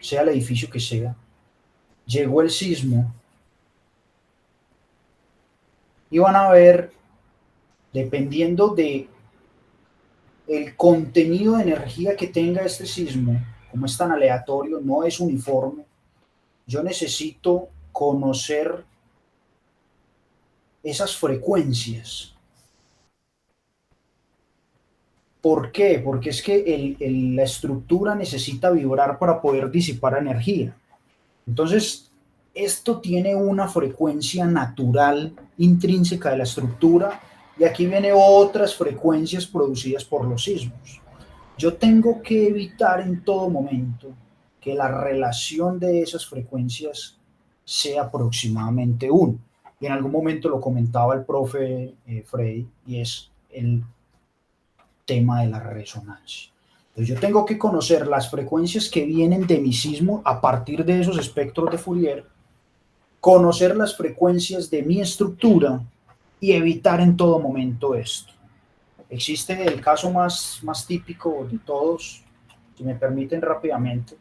sea el edificio que sea, llegó el sismo, y van a ver, dependiendo de el contenido de energía que tenga este sismo, como es tan aleatorio, no es uniforme, yo necesito conocer esas frecuencias. ¿Por qué? Porque es que la estructura necesita vibrar para poder disipar energía. Entonces, esto tiene una frecuencia natural intrínseca de la estructura, y aquí vienen otras frecuencias producidas por los sismos. Yo tengo que evitar en todo momento que la relación de esas frecuencias sea aproximadamente 1. Y en algún momento lo comentaba el profe Freddy, y es el tema de la resonancia. Entonces yo tengo que conocer las frecuencias que vienen de mi sismo a partir de esos espectros de Fourier, conocer las frecuencias de mi estructura y evitar en todo momento esto. Existe el caso más típico de todos, si me permiten rápidamente.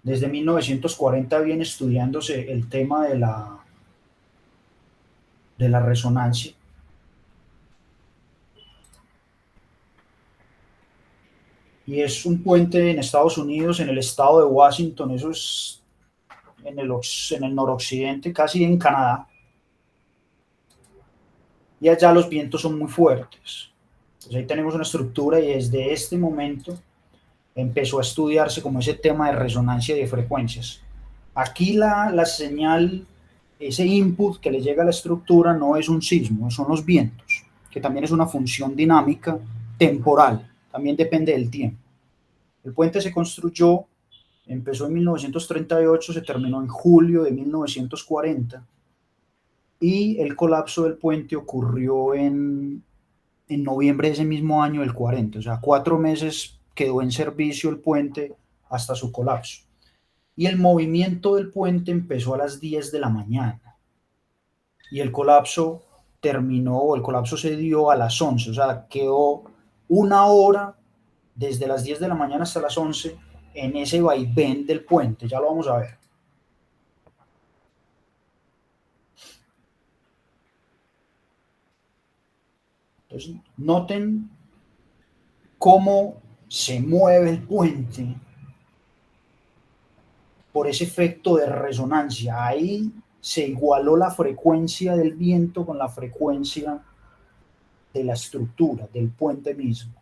Desde 1940 viene estudiándose el tema de la resonancia. Y es un puente en Estados Unidos, en el estado de Washington, eso es en el noroccidente, casi en Canadá. Y allá los vientos son muy fuertes. Entonces ahí tenemos una estructura y desde este momento empezó a estudiarse como ese tema de resonancia de frecuencias. Aquí la señal, ese input que le llega a la estructura no es un sismo, son los vientos, que también es una función dinámica temporal, también depende del tiempo. El puente se construyó, empezó en 1938, se terminó en julio de 1940 y el colapso del puente ocurrió en noviembre de ese mismo año del 40, o sea, 4 meses quedó en servicio el puente hasta su colapso. Y el movimiento del puente empezó a las 10 de la mañana y el colapso se dio a las 11, o sea, quedó 1 hora desde las 10 de la mañana hasta las 11 en ese vaivén del puente, ya lo vamos a ver. Entonces, noten cómo se mueve el puente por ese efecto de resonancia. Ahí se igualó la frecuencia del viento con la frecuencia de la estructura, del puente mismo.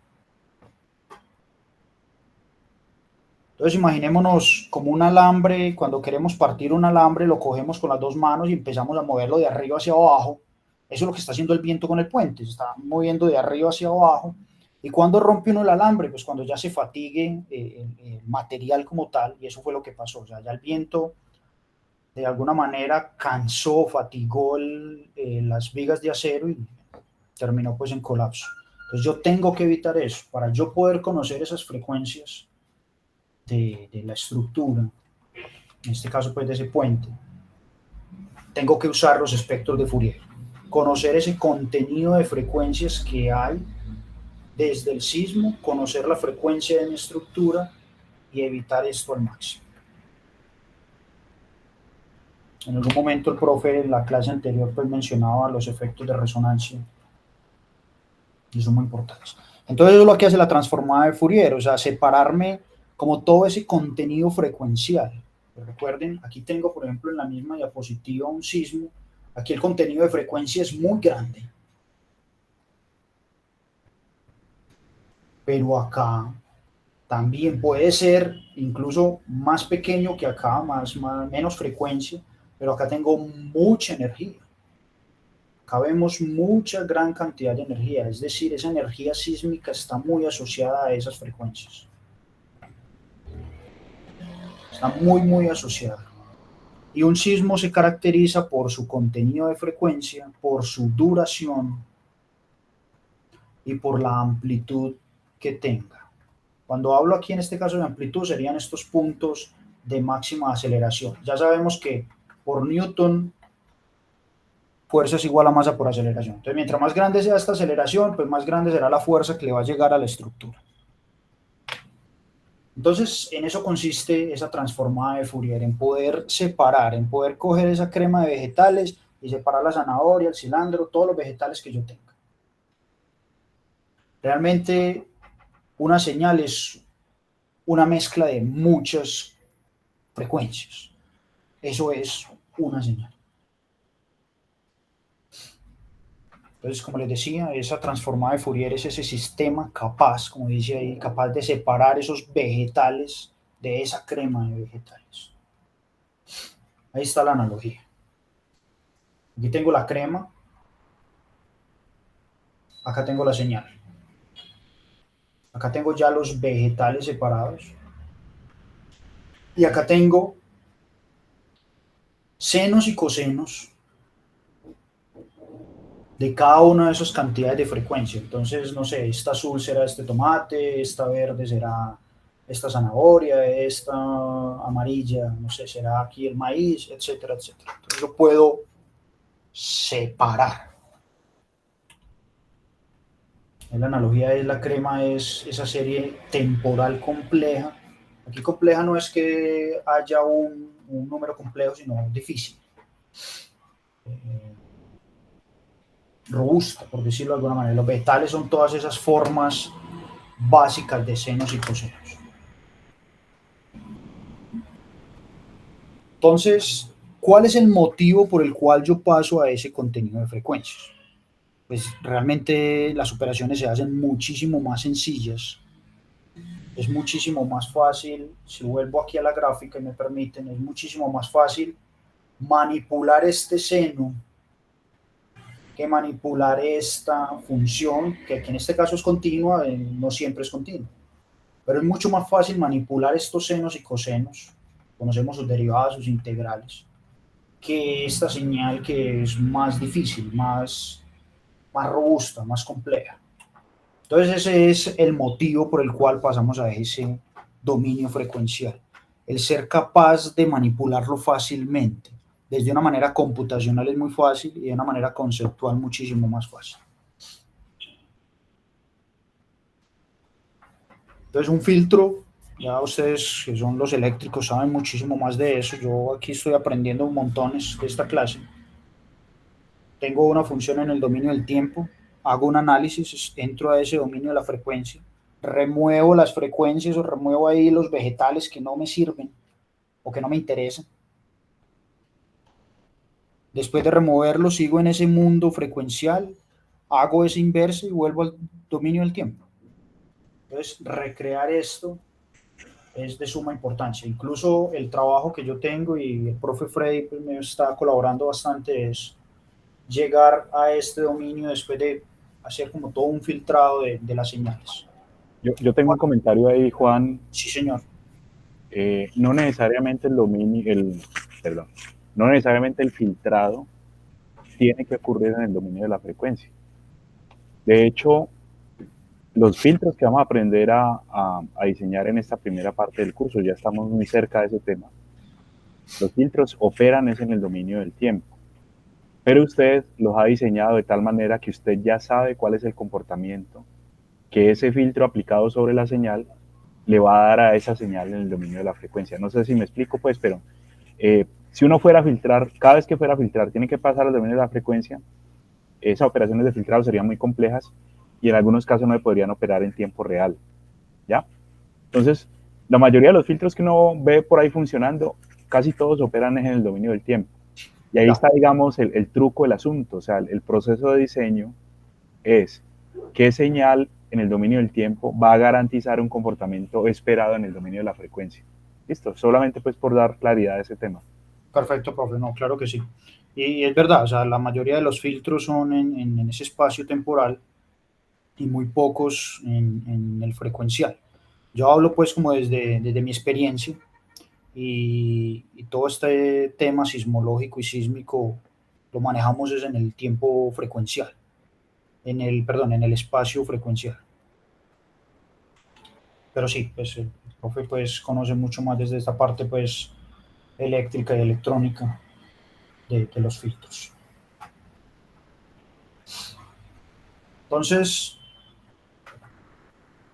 Entonces imaginémonos como un alambre, cuando queremos partir un alambre lo cogemos con las 2 manos y empezamos a moverlo de arriba hacia abajo. Eso es lo que está haciendo el viento con el puente, se está moviendo de arriba hacia abajo. ¿Y cuando rompe uno el alambre? Pues cuando ya se fatigue el material como tal, y eso fue lo que pasó. O sea, ya el viento de alguna manera cansó, fatigó las vigas de acero y terminó pues en colapso. Entonces yo tengo que evitar eso. Para yo poder conocer esas frecuencias de la estructura, en este caso pues de ese puente, tengo que usar los espectros de Fourier, conocer ese contenido de frecuencias que hay desde el sismo, conocer la frecuencia de mi estructura y evitar esto al máximo. En algún momento el profe en la clase anterior pues mencionaba los efectos de resonancia y son muy importantes. Entonces eso es lo que hace la transformada de Fourier, o sea, separarme como todo ese contenido frecuencial. Pero recuerden, aquí tengo por ejemplo en la misma diapositiva un sismo, aquí el contenido de frecuencia es muy grande. Pero acá también puede ser incluso más pequeño que acá, menos frecuencia, pero acá tengo mucha energía. Acá vemos mucha gran cantidad de energía, es decir, esa energía sísmica está muy asociada a esas frecuencias. Está muy asociada. Y un sismo se caracteriza por su contenido de frecuencia, por su duración y por la amplitud que tenga. Cuando hablo aquí en este caso de amplitud serían estos puntos de máxima aceleración. Ya sabemos que por Newton fuerza es igual a masa por aceleración. Entonces mientras más grande sea esta aceleración, pues más grande será la fuerza que le va a llegar a la estructura. Entonces en eso consiste esa transformada de Fourier, en poder separar, en poder coger esa crema de vegetales y separar la zanahoria, el cilantro, todos los vegetales que yo tenga. Realmente una señal es una mezcla de muchas frecuencias. Eso es una señal. Entonces, como les decía, esa transformada de Fourier es ese sistema capaz, como dice ahí, capaz de separar esos vegetales de esa crema de vegetales. Ahí está la analogía. Aquí tengo la crema, acá tengo la señal. Acá tengo ya los vegetales separados. Y acá tengo senos y cosenos de cada una de esas cantidades de frecuencia. Entonces, no sé, esta azul será este tomate, esta verde será esta zanahoria, esta amarilla, no sé, será aquí el maíz, etcétera, etcétera. Entonces yo puedo separar. La analogía es la crema, es esa serie temporal compleja. Aquí compleja no es que haya un número complejo, sino difícil. Robusta, por decirlo de alguna manera. Los vegetales son todas esas formas básicas de senos y cosenos. Entonces, ¿cuál es el motivo por el cual yo paso a ese contenido de frecuencias? Pues realmente las operaciones se hacen muchísimo más sencillas. Es muchísimo más fácil, si vuelvo aquí a la gráfica y me permiten, es muchísimo más fácil manipular este seno que manipular esta función, que en este caso es continua, no siempre es continua. Pero es mucho más fácil manipular estos senos y cosenos, conocemos sus derivadas, sus integrales, que esta señal que es más difícil, más robusta, más compleja. Entonces ese es el motivo por el cual pasamos a ese dominio frecuencial, el ser capaz de manipularlo fácilmente. Desde una manera computacional es muy fácil y de una manera conceptual muchísimo más fácil. Entonces un filtro, ya ustedes que son los eléctricos saben muchísimo más de eso. Yo aquí estoy aprendiendo montones de esta clase. Tengo una función en el dominio del tiempo, hago un análisis, entro a ese dominio de la frecuencia, remuevo las frecuencias o remuevo ahí los vegetales que no me sirven o que no me interesan. Después de removerlo, sigo en ese mundo frecuencial, hago ese inverso y vuelvo al dominio del tiempo. Entonces, recrear esto es de suma importancia. Incluso el trabajo que yo tengo y el profe Freddy pues, me está colaborando bastante es llegar a este dominio después de hacer como todo un filtrado de las señales. Yo tengo un comentario ahí, Juan. Sí, señor. No necesariamente el dominio, perdón, no necesariamente el filtrado tiene que ocurrir en el dominio de la frecuencia. De hecho, los filtros que vamos a aprender a diseñar en esta primera parte del curso, ya estamos muy cerca de ese tema, los filtros operan es en el dominio del tiempo, pero usted los ha diseñado de tal manera que usted ya sabe cuál es el comportamiento que ese filtro aplicado sobre la señal le va a dar a esa señal en el dominio de la frecuencia. No sé si me explico, pues, pero si uno fuera a filtrar, cada vez que fuera a filtrar, tiene que pasar al dominio de la frecuencia, esas operaciones de filtrado serían muy complejas y en algunos casos no podrían operar en tiempo real, ¿ya? Entonces, la mayoría de los filtros que uno ve por ahí funcionando, casi todos operan en el dominio del tiempo. Y ahí está, digamos, el truco del asunto, o sea, el proceso de diseño es qué señal en el dominio del tiempo va a garantizar un comportamiento esperado en el dominio de la frecuencia. Listo, solamente pues por dar claridad a ese tema. Perfecto, profe, no, claro que sí. Y es verdad, o sea, la mayoría de los filtros son en ese espacio temporal y muy pocos en el frecuencial. Yo hablo pues como desde mi experiencia y todo este tema sismológico y sísmico lo manejamos es en el tiempo frecuencial, en el espacio frecuencial. Pero sí, pues el profe pues conoce mucho más desde esta parte pues eléctrica y electrónica de los filtros. Entonces,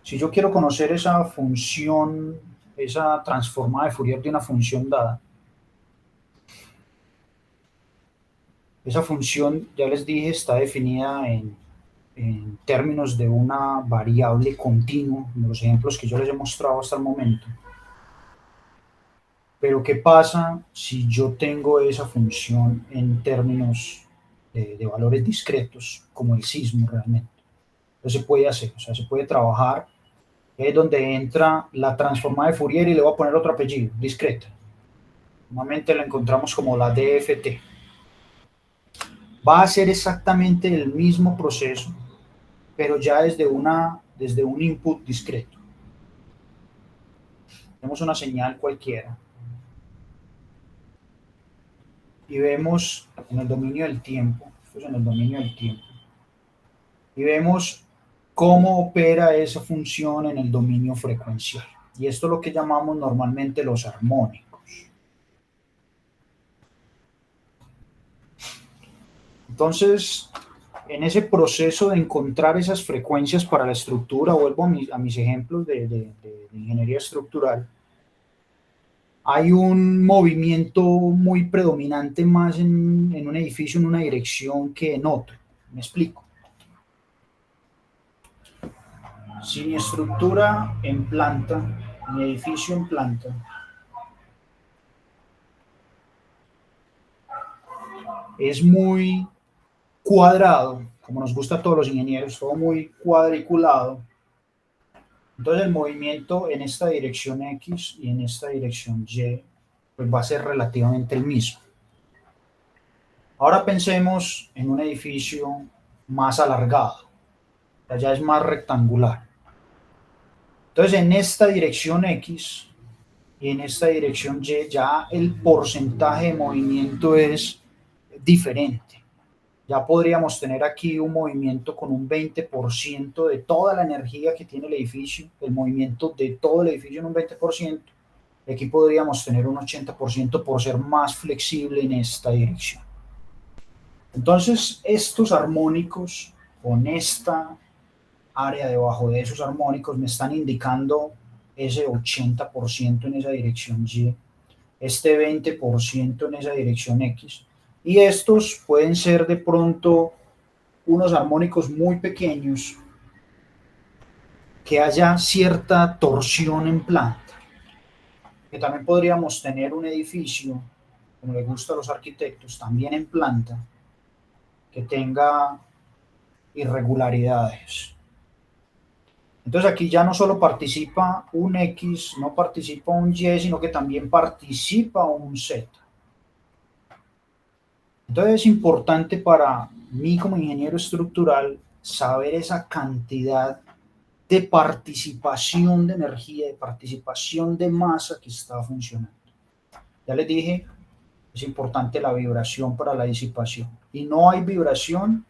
si yo quiero conocer esa función, esa transformada de Fourier de una función dada, esa función, ya les dije, está definida en términos de una variable continua, en los ejemplos que yo les he mostrado hasta el momento. Pero ¿qué pasa si yo tengo esa función en términos de valores discretos, como el sismo realmente? Entonces se puede hacer, o sea, se puede trabajar. Es donde entra la transformada de Fourier y le voy a poner otro apellido, discreta. Normalmente la encontramos como la DFT. Va a ser exactamente el mismo proceso, pero ya desde una desde un input discreto. Tenemos una señal cualquiera y vemos en el dominio del tiempo, esto es en el dominio del tiempo, y vemos cómo opera esa función en el dominio frecuencial. Y esto es lo que llamamos normalmente los armónicos. Entonces, en ese proceso de encontrar esas frecuencias para la estructura, vuelvo a mis ejemplos de ingeniería estructural, hay un movimiento muy predominante más en un edificio en una dirección que en otro. Me explico. Si mi estructura en planta, mi edificio en planta, es muy cuadrado, como nos gusta a todos los ingenieros, todo muy cuadriculado, entonces el movimiento en esta dirección X y en esta dirección Y pues va a ser relativamente el mismo. Ahora pensemos en un edificio más alargado, allá es más rectangular. Entonces en esta dirección X y en esta dirección Y ya el porcentaje de movimiento es diferente. Ya podríamos tener aquí un movimiento con un 20% de toda la energía que tiene el edificio, el movimiento de todo el edificio en un 20%. Aquí podríamos tener un 80% por ser más flexible en esta dirección. Entonces, estos armónicos con esta área debajo de esos armónicos me están indicando ese 80% en esa dirección Y, este 20% en esa dirección X. Y estos pueden ser de pronto unos armónicos muy pequeños, que haya cierta torsión en planta. Que también podríamos tener un edificio, como le gusta a los arquitectos, también en planta, que tenga irregularidades. Entonces aquí ya no solo participa un X, no participa un Y, sino que también participa un Z. Entonces es importante para mí como ingeniero estructural saber esa cantidad de participación de energía, de participación de masa que está funcionando. Ya les dije, es importante la vibración para la disipación. Y no hay vibración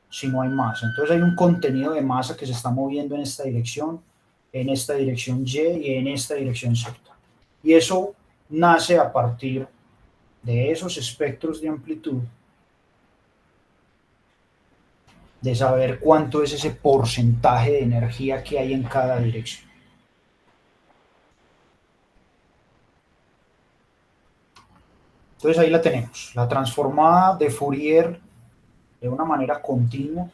si no hay masa. Entonces hay un contenido de masa que se está moviendo en esta dirección Y y en esta dirección Z. Y eso nace a partir de esos espectros de amplitud, de saber cuánto es ese porcentaje de energía que hay en cada dirección. Entonces ahí la tenemos, la transformada de Fourier de una manera continua,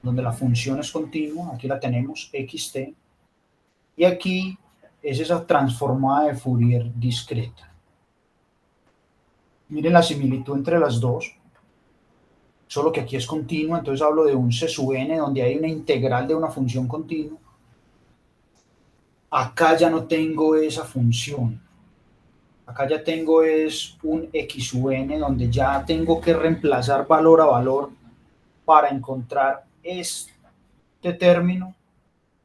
donde la función es continua, aquí la tenemos, xt, y aquí es esa transformada de Fourier discreta. Miren la similitud entre las dos, solo que aquí es continua, entonces hablo de un C sub n, donde hay una integral de una función continua. Acá ya no tengo esa función. Acá ya tengo es un x sub n, donde ya tengo que reemplazar valor a valor para encontrar este término,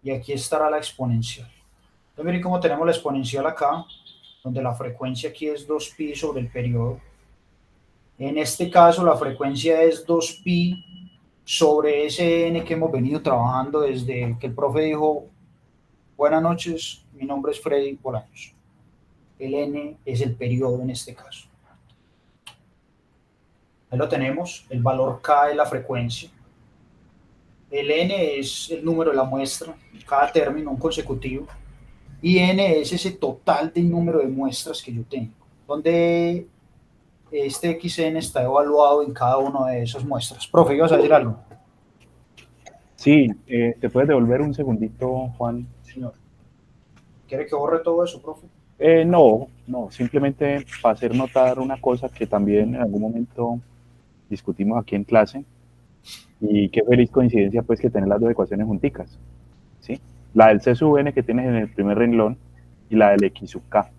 y aquí estará la exponencial. Entonces miren cómo tenemos la exponencial acá, donde la frecuencia aquí es 2pi sobre el periodo. En este caso la frecuencia es 2pi sobre ese n que hemos venido trabajando desde que el profe dijo: buenas noches, mi nombre es Freddy Bolaños. El n es el periodo en este caso. Ahí lo tenemos, el valor k es la frecuencia. El n es el número de la muestra, cada término, un consecutivo. Y n es ese total del número de muestras que yo tengo, donde este xn está evaluado en cada una de esas muestras. Profe, ¿ibas a decir algo? Sí, ¿te puedes devolver un segundito, Juan? Señor. ¿Quiere que borre todo eso, profe? No, simplemente para hacer notar una cosa que también en algún momento discutimos aquí en clase, y qué feliz coincidencia pues que tener las dos ecuaciones junticas, ¿sí? La del C sub n que tienes en el primer renglón y la del X sub K,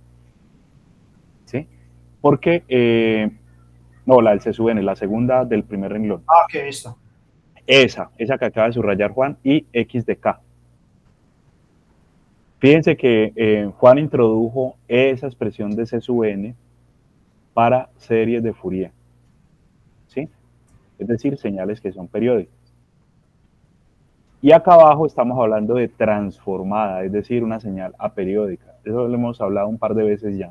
¿sí? Porque No, la del CSUN, la segunda del primer renglón. Ah, ok, está. Esa que acaba de subrayar Juan, y X de K. Fíjense que Juan introdujo esa expresión de CSUN para series de Fourier, ¿sí? Es decir, señales que son periódicas. Y acá abajo estamos hablando de transformada, es decir, una señal aperiódica. Eso lo hemos hablado un par de veces ya.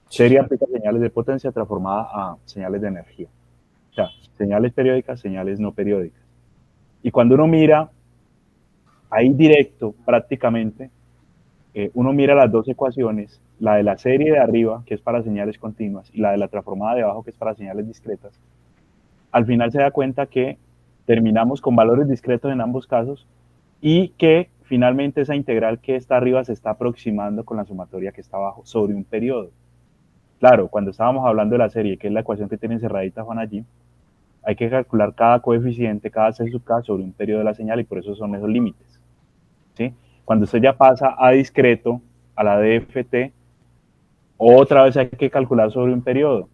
Sí, Serie señor. aplica señales de potencia transformada a señales de energía. O sea, señales periódicas, señales no periódicas. Y cuando uno mira ahí directo, prácticamente, uno mira las dos ecuaciones, la de la serie de arriba, que es para señales continuas, y la de la transformada de abajo, que es para señales discretas, al final se da cuenta que terminamos con valores discretos en ambos casos y que finalmente esa integral que está arriba se está aproximando con la sumatoria que está abajo sobre un periodo. Claro, cuando estábamos hablando de la serie, que es la ecuación que tiene encerradita Juan allí, hay que calcular cada coeficiente, cada C sub k sobre un periodo de la señal y por eso son esos límites, ¿sí? Cuando usted ya pasa a discreto, a la DFT, otra vez hay que calcular sobre un periodo.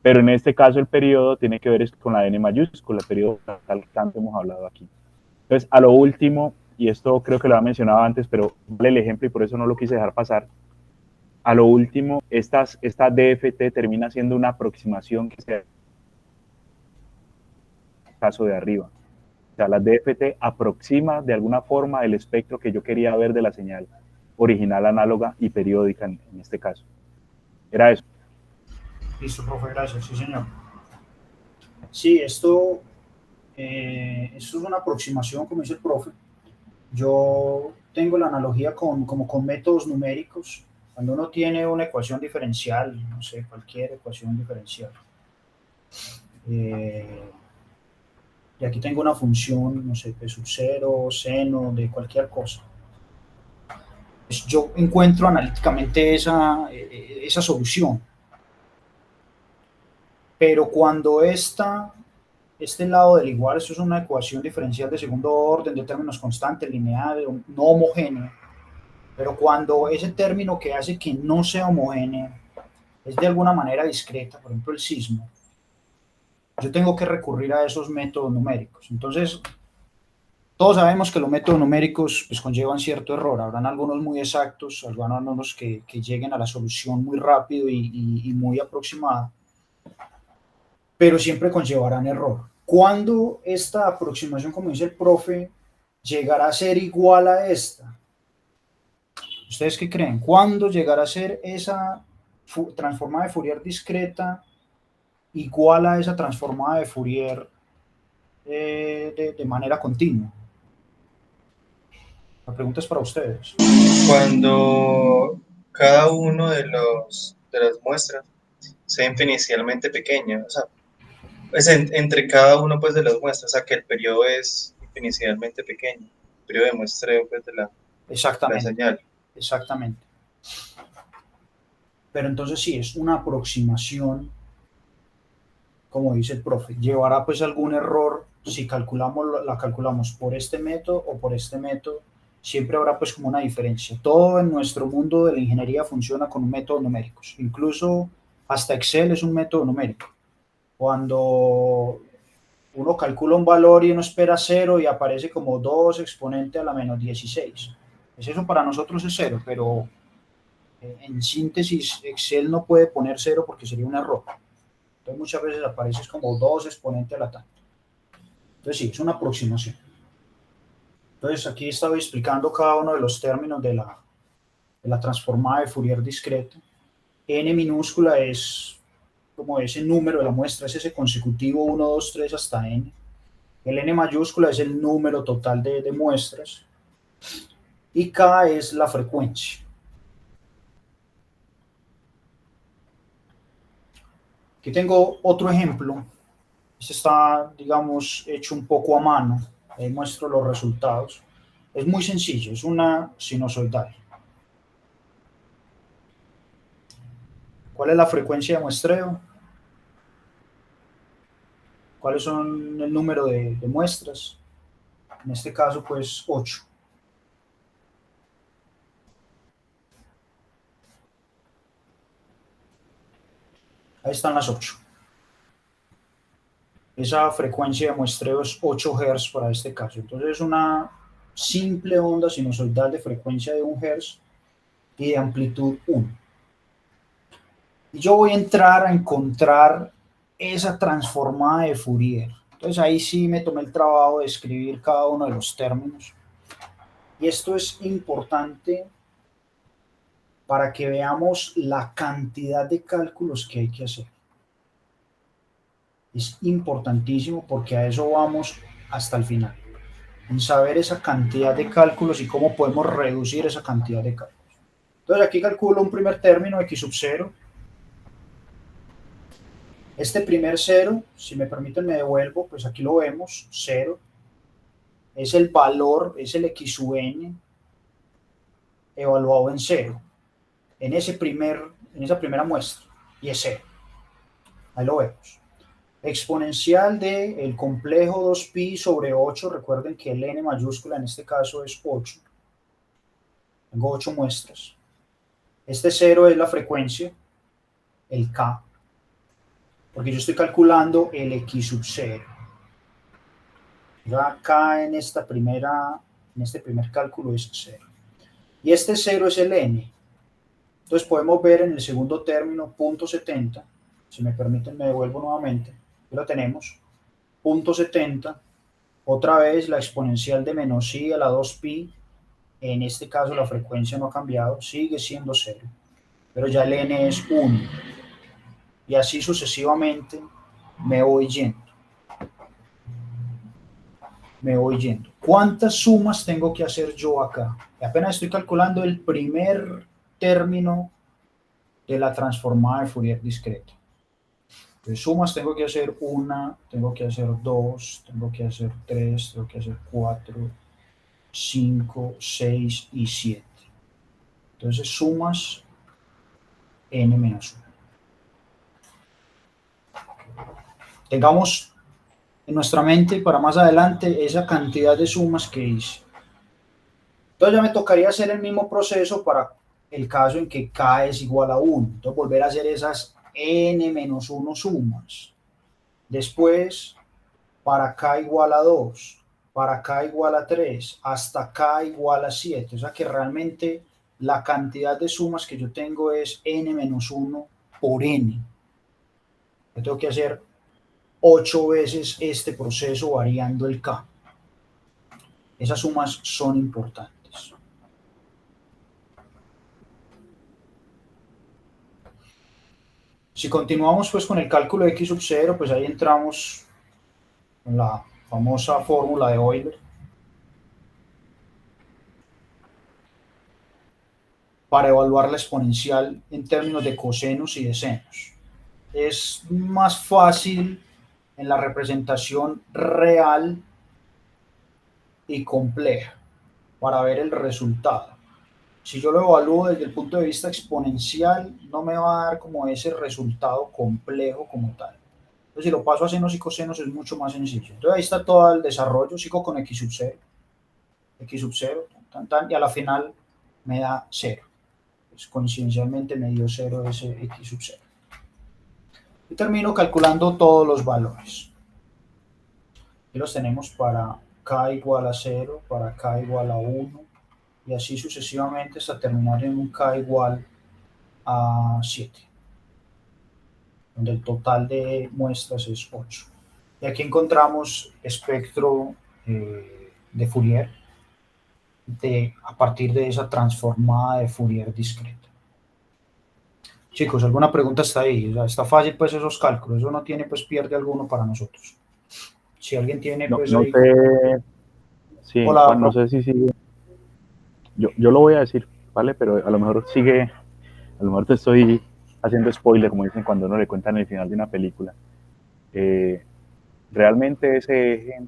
Pero en este caso el periodo tiene que ver con la n mayúscula, el periodo tal que tanto hemos hablado aquí. Entonces, a lo último, y esto creo que lo había mencionado antes, pero vale el ejemplo y por eso no lo quise dejar pasar, a lo último, esta DFT termina siendo una aproximación que sea el caso de arriba. O sea, la DFT aproxima de alguna forma el espectro que yo quería ver de la señal original, análoga y periódica en este caso. Era eso. Listo, profe, gracias. Sí, señor. Sí, esto es una aproximación, como dice el profe. Yo tengo la analogía como con métodos numéricos. Cuando uno tiene una ecuación diferencial, no sé, cualquier ecuación diferencial, y aquí tengo una función, no sé, p sub 0, seno, de cualquier cosa. Pues yo encuentro analíticamente esa solución. Pero cuando este lado del igual, eso es una ecuación diferencial de segundo orden, de términos constantes, lineal, no homogéneo, pero cuando ese término que hace que no sea homogéneo es de alguna manera discreta, por ejemplo el sismo, yo tengo que recurrir a esos métodos numéricos. Entonces, todos sabemos que los métodos numéricos pues, conllevan cierto error. Habrán algunos muy exactos, habrán algunos que lleguen a la solución muy rápido y muy aproximada, pero siempre conllevarán error. ¿Cuándo esta aproximación, como dice el profe, llegará a ser igual a esta? ¿Ustedes qué creen? ¿Cuándo llegará a ser esa transformada de Fourier discreta igual a esa transformada de Fourier de manera continua? La pregunta es para ustedes. Cuando cada uno de las muestras sea inicialmente pequeña, o sea, es entre cada uno pues de las muestras, o sea, que el periodo es inicialmente pequeño, el periodo de muestreo pues de la Exactamente, señal. exactamente. Pero entonces sí, es una aproximación, como dice el profe. Llevará pues algún error si la calculamos por este método o por este método. Siempre habrá pues como una diferencia. Todo en nuestro mundo de la ingeniería funciona con métodos numéricos. Incluso hasta Excel es un método numérico. Cuando uno calcula un valor y uno espera cero y aparece como 2 exponente a la menos 16. Pues eso para nosotros es cero, pero en síntesis Excel no puede poner cero porque sería un error. Entonces muchas veces aparece como 2 exponente a la tanto. Entonces sí, es una aproximación. Entonces aquí estaba explicando cada uno de los términos de la transformada de Fourier discreta. N minúscula es como ese número de la muestra, es ese consecutivo 1, 2, 3 hasta n. El n mayúscula es el número total de muestras y k es la frecuencia. Aquí tengo otro ejemplo. Este está, digamos, hecho un poco a mano. Ahí muestro los resultados. Es muy sencillo, es una sinusoidal. ¿Cuál es la frecuencia de muestreo? ¿Cuáles son el número de muestras? En este caso, pues 8. Ahí están las 8. esa frecuencia de muestreo es 8 Hz para este caso. Entonces es una simple onda sinusoidal de frecuencia de 1 Hz y de amplitud 1. Y yo voy a entrar a encontrar esa transformada de Fourier. Entonces ahí sí me tomé el trabajo de escribir cada uno de los términos. Y esto es importante para que veamos la cantidad de cálculos que hay que hacer. Es importantísimo porque a eso vamos hasta el final, en saber esa cantidad de cálculos y cómo podemos reducir esa cantidad de cálculos. Entonces aquí calculo un primer término, x sub 0. Este primer 0, si me permiten me devuelvo, pues aquí lo vemos, 0. Es el valor, es el x sub n evaluado en 0. En esa primera muestra, y es 0. Ahí lo vemos. Exponencial del complejo 2pi sobre 8, recuerden que el n mayúscula en este caso es 8. Tengo 8 muestras. Este 0 es la frecuencia, el k, porque yo estoy calculando el x sub 0. Ya k en este primer cálculo es 0. Y este 0 es el n. Entonces podemos ver en el segundo término, punto 70. Si me permiten, me devuelvo nuevamente. Aquí lo tenemos. Punto 70. Otra vez la exponencial de menos i a la 2pi. En este caso la frecuencia no ha cambiado. Sigue siendo 0. Pero ya el n es 1. Y así sucesivamente me voy yendo. ¿Cuántas sumas tengo que hacer yo acá? Y apenas estoy calculando el primer término de la transformada de Fourier discreta. Entonces, sumas tengo que hacer 1, tengo que hacer 2, tengo que hacer 3, tengo que hacer 4, 5, 6 y 7. Entonces, sumas n menos 1. Tengamos en nuestra mente para más adelante esa cantidad de sumas que hice. Entonces ya me tocaría hacer el mismo proceso para el caso en que k es igual a 1. Entonces volver a hacer esas n menos 1 sumas. Después, para k igual a 2, para k igual a 3, hasta k igual a 7. O sea que realmente la cantidad de sumas que yo tengo es n menos 1 por n. Yo tengo que hacer 8 veces este proceso variando el k. Esas sumas son importantes. Si continuamos pues con el cálculo de x sub 0, pues ahí entramos en la famosa fórmula de Euler para evaluar la exponencial en términos de cosenos y de senos. Es más fácil en la representación real y compleja para ver el resultado. Si yo lo evalúo desde el punto de vista exponencial, no me va a dar como ese resultado complejo como tal. Entonces, si lo paso a senos y cosenos es mucho más sencillo. Entonces, ahí está todo el desarrollo. Sigo con x sub 0. X sub 0, y a la final me da 0. Pues, coincidencialmente me dio 0 ese x sub 0. Y termino calculando todos los valores. Aquí los tenemos para k igual a 0, para k igual a 1, y así sucesivamente hasta terminar en un k igual a 7, donde el total de muestras es 8. Y aquí encontramos espectro de Fourier a partir de esa transformada de Fourier discreta. Chicos, ¿alguna pregunta hasta ahí? O sea, está fácil pues esos cálculos, eso no tiene pues pierde alguno para nosotros. Si alguien tiene pues no ahí... sé, sí, Hola, Juan, no sé si sigue. Yo lo voy a decir, ¿vale? Pero a lo mejor sigue, a lo mejor te estoy haciendo spoiler, como dicen cuando uno le cuentan el final de una película. Realmente ese eje,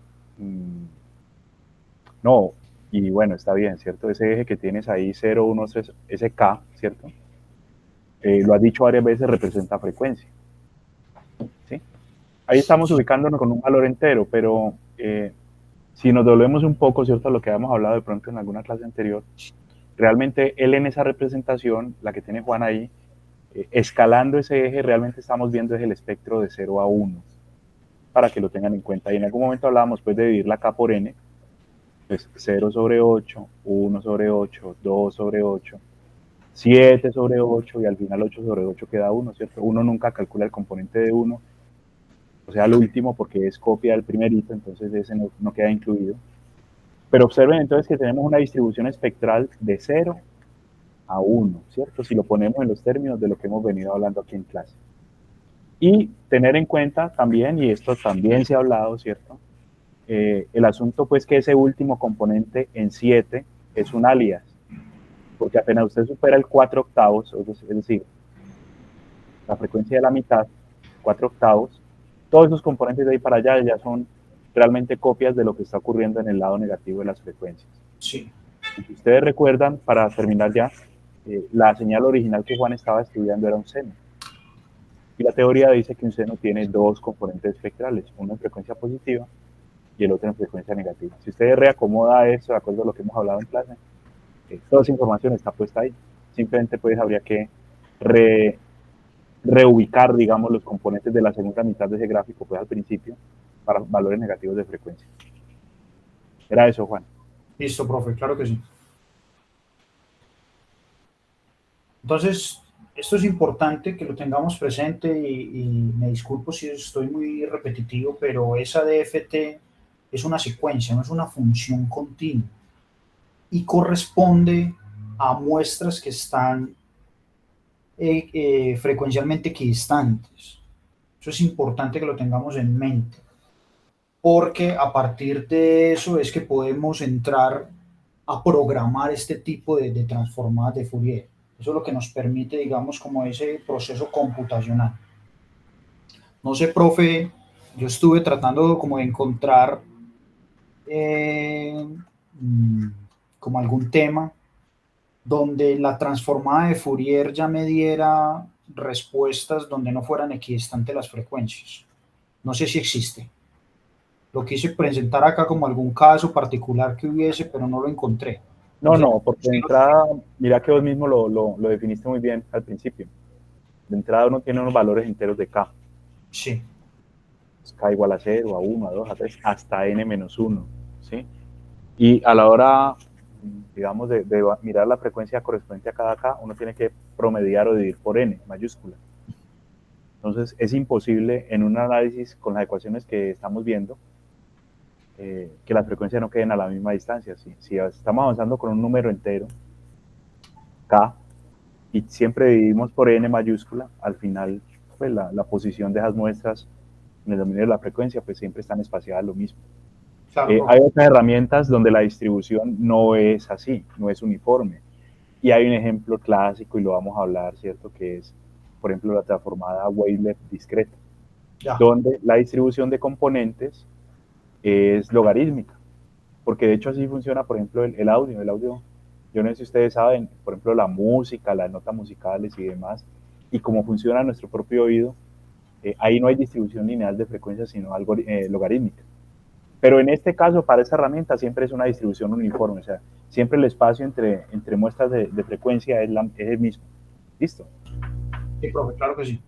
no, y bueno, está bien, ¿cierto? Ese eje que tienes ahí, 0, 1, 3, ese K, ¿cierto? Lo has dicho varias veces, representa frecuencia. ¿Sí? Ahí estamos ubicándonos con un valor entero, pero si nos devolvemos un poco, ¿cierto? A lo que habíamos hablado de pronto en alguna clase anterior, realmente él en esa representación, la que tiene Juan ahí, escalando ese eje, realmente estamos viendo es el espectro de 0 a 1. para que lo tengan en cuenta. Y en algún momento hablábamos pues de dividirla acá por n, pues 0 sobre 8, 1 sobre 8, 2 sobre 8, 7 sobre 8 y al final 8 sobre 8 queda 1, ¿cierto? Uno nunca calcula el componente de 1, o sea, el último, porque es copia del primerito, entonces ese no queda incluido. Pero observen entonces que tenemos una distribución espectral de 0 a 1, ¿cierto? Si lo ponemos en los términos de lo que hemos venido hablando aquí en clase. Y tener en cuenta también, y esto también se ha hablado, ¿cierto? El asunto pues que ese último componente en 7 es un alias, porque apenas usted supera el 4 octavos, es decir, la frecuencia de la mitad, 4 octavos, todos esos componentes de ahí para allá ya son realmente copias de lo que está ocurriendo en el lado negativo de las frecuencias. Sí. Y si ustedes recuerdan, para terminar ya, la señal original que Juan estaba estudiando era un seno. Y la teoría dice que un seno tiene dos componentes espectrales, uno en frecuencia positiva y el otro en frecuencia negativa. Si usted reacomoda eso de acuerdo a lo que hemos hablado en clase, toda esa información está puesta ahí. Simplemente pues habría que reubicar, digamos, los componentes de la segunda mitad de ese gráfico pues al principio para valores negativos de frecuencia. Era eso, Juan. Listo, profe, claro que sí. Entonces, esto es importante que lo tengamos presente y me disculpo si estoy muy repetitivo, pero esa DFT es una secuencia, no es una función continua y corresponde a muestras que están frecuencialmente equidistantes. Eso es importante que lo tengamos en mente, porque a partir de eso es que podemos entrar a programar este tipo de transformadas de Fourier. Eso es lo que nos permite, digamos, como ese proceso computacional. No sé, profe, yo estuve tratando como de encontrar eh, como algún tema donde la transformada de Fourier ya me diera respuestas donde no fueran equidistantes las frecuencias. No sé si existe. Lo quise presentar acá como algún caso particular que hubiese, pero no lo encontré. No, porque de entrada, mira que vos mismo lo definiste muy bien al principio. De entrada uno tiene unos valores enteros de K. Sí. K igual a 0, a 1, a 2, a 3, hasta n-1, ¿sí? Y a la hora, digamos, de mirar la frecuencia correspondiente a cada K, uno tiene que promediar o dividir por n, mayúscula. Entonces, es imposible en un análisis con las ecuaciones que estamos viendo, que las frecuencias no queden a la misma distancia. Si estamos avanzando con un número entero, K, y siempre dividimos por n mayúscula, al final, pues la posición de esas muestras en el dominio de la frecuencia, pues siempre están espaciadas lo mismo. Claro, hay otras herramientas donde la distribución no es así, no es uniforme. Y hay un ejemplo clásico, y lo vamos a hablar, ¿cierto? Que es, por ejemplo, la transformada Weyler discreta, donde la distribución de componentes es logarítmica. Porque de hecho así funciona, por ejemplo, el audio. El audio, yo no sé si ustedes saben, por ejemplo, la música, las notas musicales y demás, y cómo funciona nuestro propio oído, ahí no hay distribución lineal de frecuencias, sino algo logarítmica. Pero en este caso, para esta herramienta, siempre es una distribución uniforme, o sea, siempre el espacio entre muestras de frecuencia es el mismo. ¿Listo? Sí, profe, claro que sí.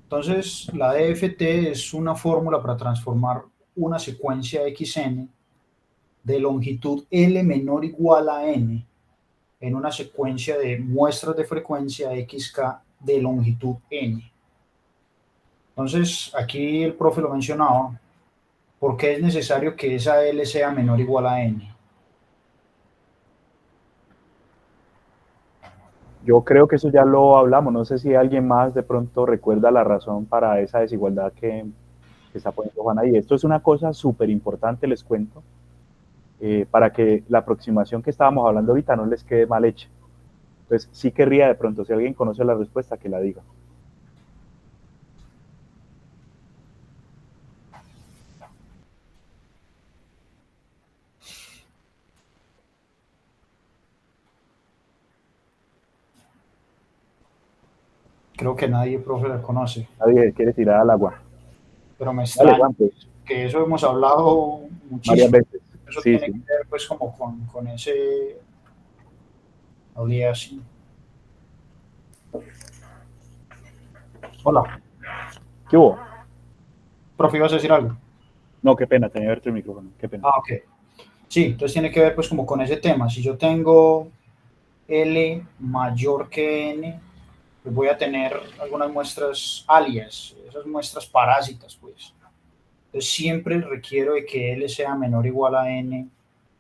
Entonces, la DFT es una fórmula para transformar una secuencia XN de longitud L menor o igual a N en una secuencia de muestras de frecuencia XK de longitud N. Entonces, aquí el profe lo mencionaba, ¿por qué es necesario que esa L sea menor o igual a N? Yo creo que eso ya lo hablamos, no sé si alguien más de pronto recuerda la razón para esa desigualdad que está poniendo Juan ahí. Esto es una cosa súper importante, les cuento, para que la aproximación que estábamos hablando ahorita no les quede mal hecha. Entonces, sí querría de pronto, si alguien conoce la respuesta, que la diga. Creo que nadie, profe, la conoce, Nadie quiere tirar al agua. pero me Dale, extraña Juan, pues, que eso hemos hablado varias muchísimo. veces. Eso Sí, tiene sí. que ver pues como con ese aliasing. Hola. ¿Qué hubo? Profe, ¿ibas a decir algo? No, qué pena, tenía abierto el micrófono, qué pena. Ah, ok. Sí, entonces tiene que ver pues como con ese tema. Si yo tengo L mayor que N, pues voy a tener algunas muestras alias, esas muestras parásitas, pues. Entonces siempre requiero de que L sea menor o igual a N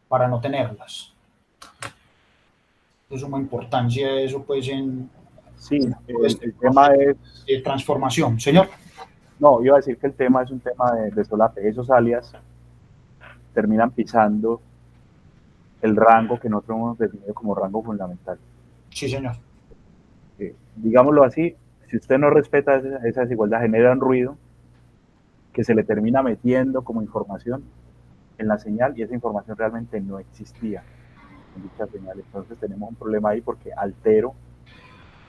para no tenerlas. De suma importancia eso, pues, en Sí, este el tema proceso es, de transformación. Señor. no, iba a decir que el tema es un tema de solape. Esos alias terminan pisando el rango que nosotros hemos definido como rango fundamental. Sí, señor. Digámoslo así, si usted no respeta esa desigualdad, genera un ruido que se le termina metiendo como información en la señal y esa información realmente no existía en dicha señal. Entonces tenemos un problema ahí porque altero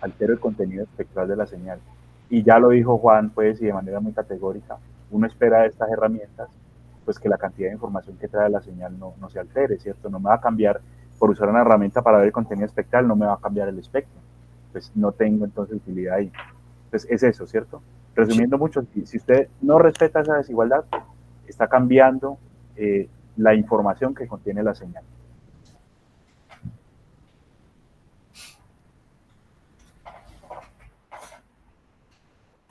el contenido espectral de la señal. Y ya lo dijo Juan, pues, y de manera muy categórica, uno espera de estas herramientas, pues que la cantidad de información que trae la señal no se altere, ¿cierto? No me va a cambiar, por usar una herramienta para ver el contenido espectral, no me va a cambiar el espectro. Pues no tengo entonces utilidad ahí. Entonces es eso, ¿cierto? Sí. Resumiendo mucho, si usted no respeta esa desigualdad, está cambiando la información que contiene la señal.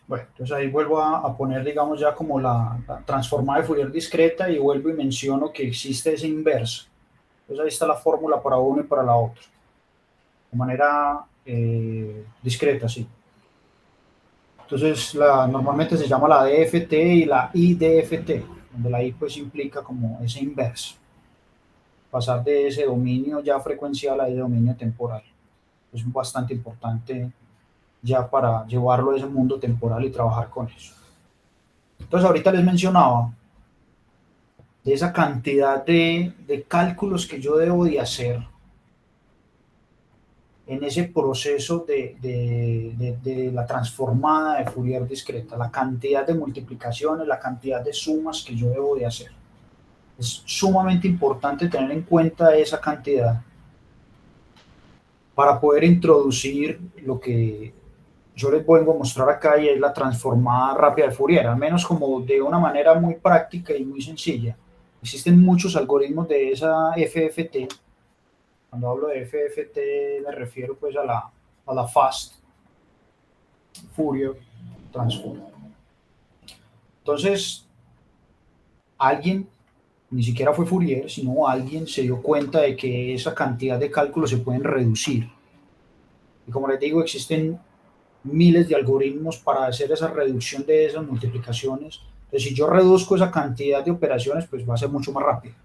Bueno, entonces ahí vuelvo a poner, digamos, ya como la transformada de Fourier discreta y vuelvo y menciono que existe ese inverso. Entonces ahí está la fórmula para uno y para la otra, de manera discreta, sí. Entonces normalmente se llama la DFT y la IDFT, donde la I pues implica como ese inverso, pasar de ese dominio ya frecuencial a ese dominio temporal. Es bastante importante ya para llevarlo a ese mundo temporal y trabajar con eso. Entonces ahorita les mencionaba de esa cantidad de cálculos que yo debo de hacer en ese proceso de la transformada de Fourier discreta, la cantidad de multiplicaciones, la cantidad de sumas que yo debo de hacer. Es sumamente importante tener en cuenta esa cantidad para poder introducir lo que yo les vengo a mostrar acá y es la transformada rápida de Fourier, al menos como de una manera muy práctica y muy sencilla. Existen muchos algoritmos de esa FFT. Cuando hablo de FFT me refiero pues a la Fast Fourier Transform. Entonces, alguien, ni siquiera fue Fourier, sino alguien se dio cuenta de que esa cantidad de cálculos se pueden reducir. Y como les digo, existen miles de algoritmos para hacer esa reducción de esas multiplicaciones. Entonces, si yo reduzco esa cantidad de operaciones, pues va a ser mucho más rápido.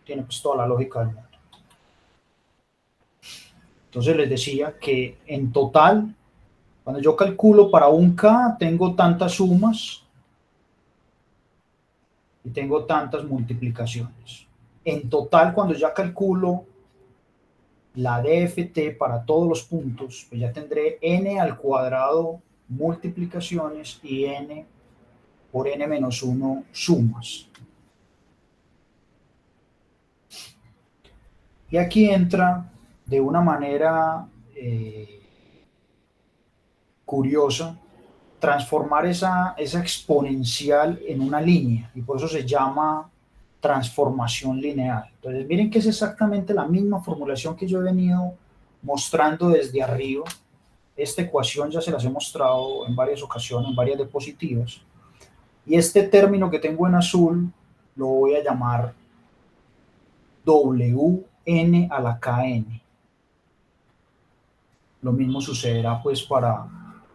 Tiene pues toda la lógica del mundo. Entonces les decía que en total, cuando yo calculo para un K, tengo tantas sumas y tengo tantas multiplicaciones. En total, cuando ya calculo la DFT para todos los puntos, pues ya tendré n al cuadrado multiplicaciones y n por n menos 1 sumas. Y aquí entra de una manera curiosa transformar esa exponencial en una línea y por eso se llama transformación lineal. Entonces miren que es exactamente la misma formulación que yo he venido mostrando desde arriba. Esta ecuación ya se las he mostrado en varias ocasiones, en varias diapositivas. Y este término que tengo en azul lo voy a llamar WN a la KN. Lo mismo sucederá pues para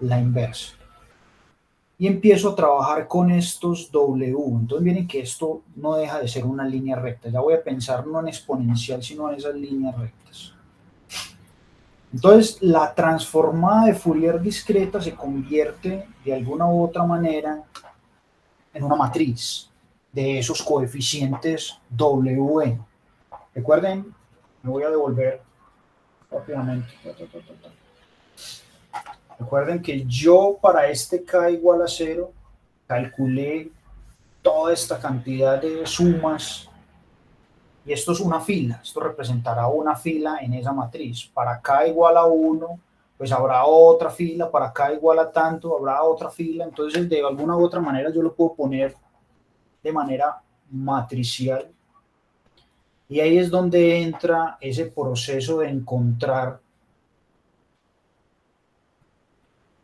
la inversa. Y empiezo a trabajar con estos W. Entonces miren que esto no deja de ser una línea recta. Ya voy a pensar no en exponencial, sino en esas líneas rectas. Entonces la transformada de Fourier discreta se convierte de alguna u otra manera en una matriz de esos coeficientes WN. Recuerden, me voy a devolver rápidamente. Recuerden que yo para este K igual a 0 calculé toda esta cantidad de sumas y esto es una fila, esto representará una fila en esa matriz. Para K igual a 1 pues habrá otra fila, para acá igual a tanto, habrá otra fila, entonces de alguna u otra manera yo lo puedo poner de manera matricial, y ahí es donde entra ese proceso de encontrar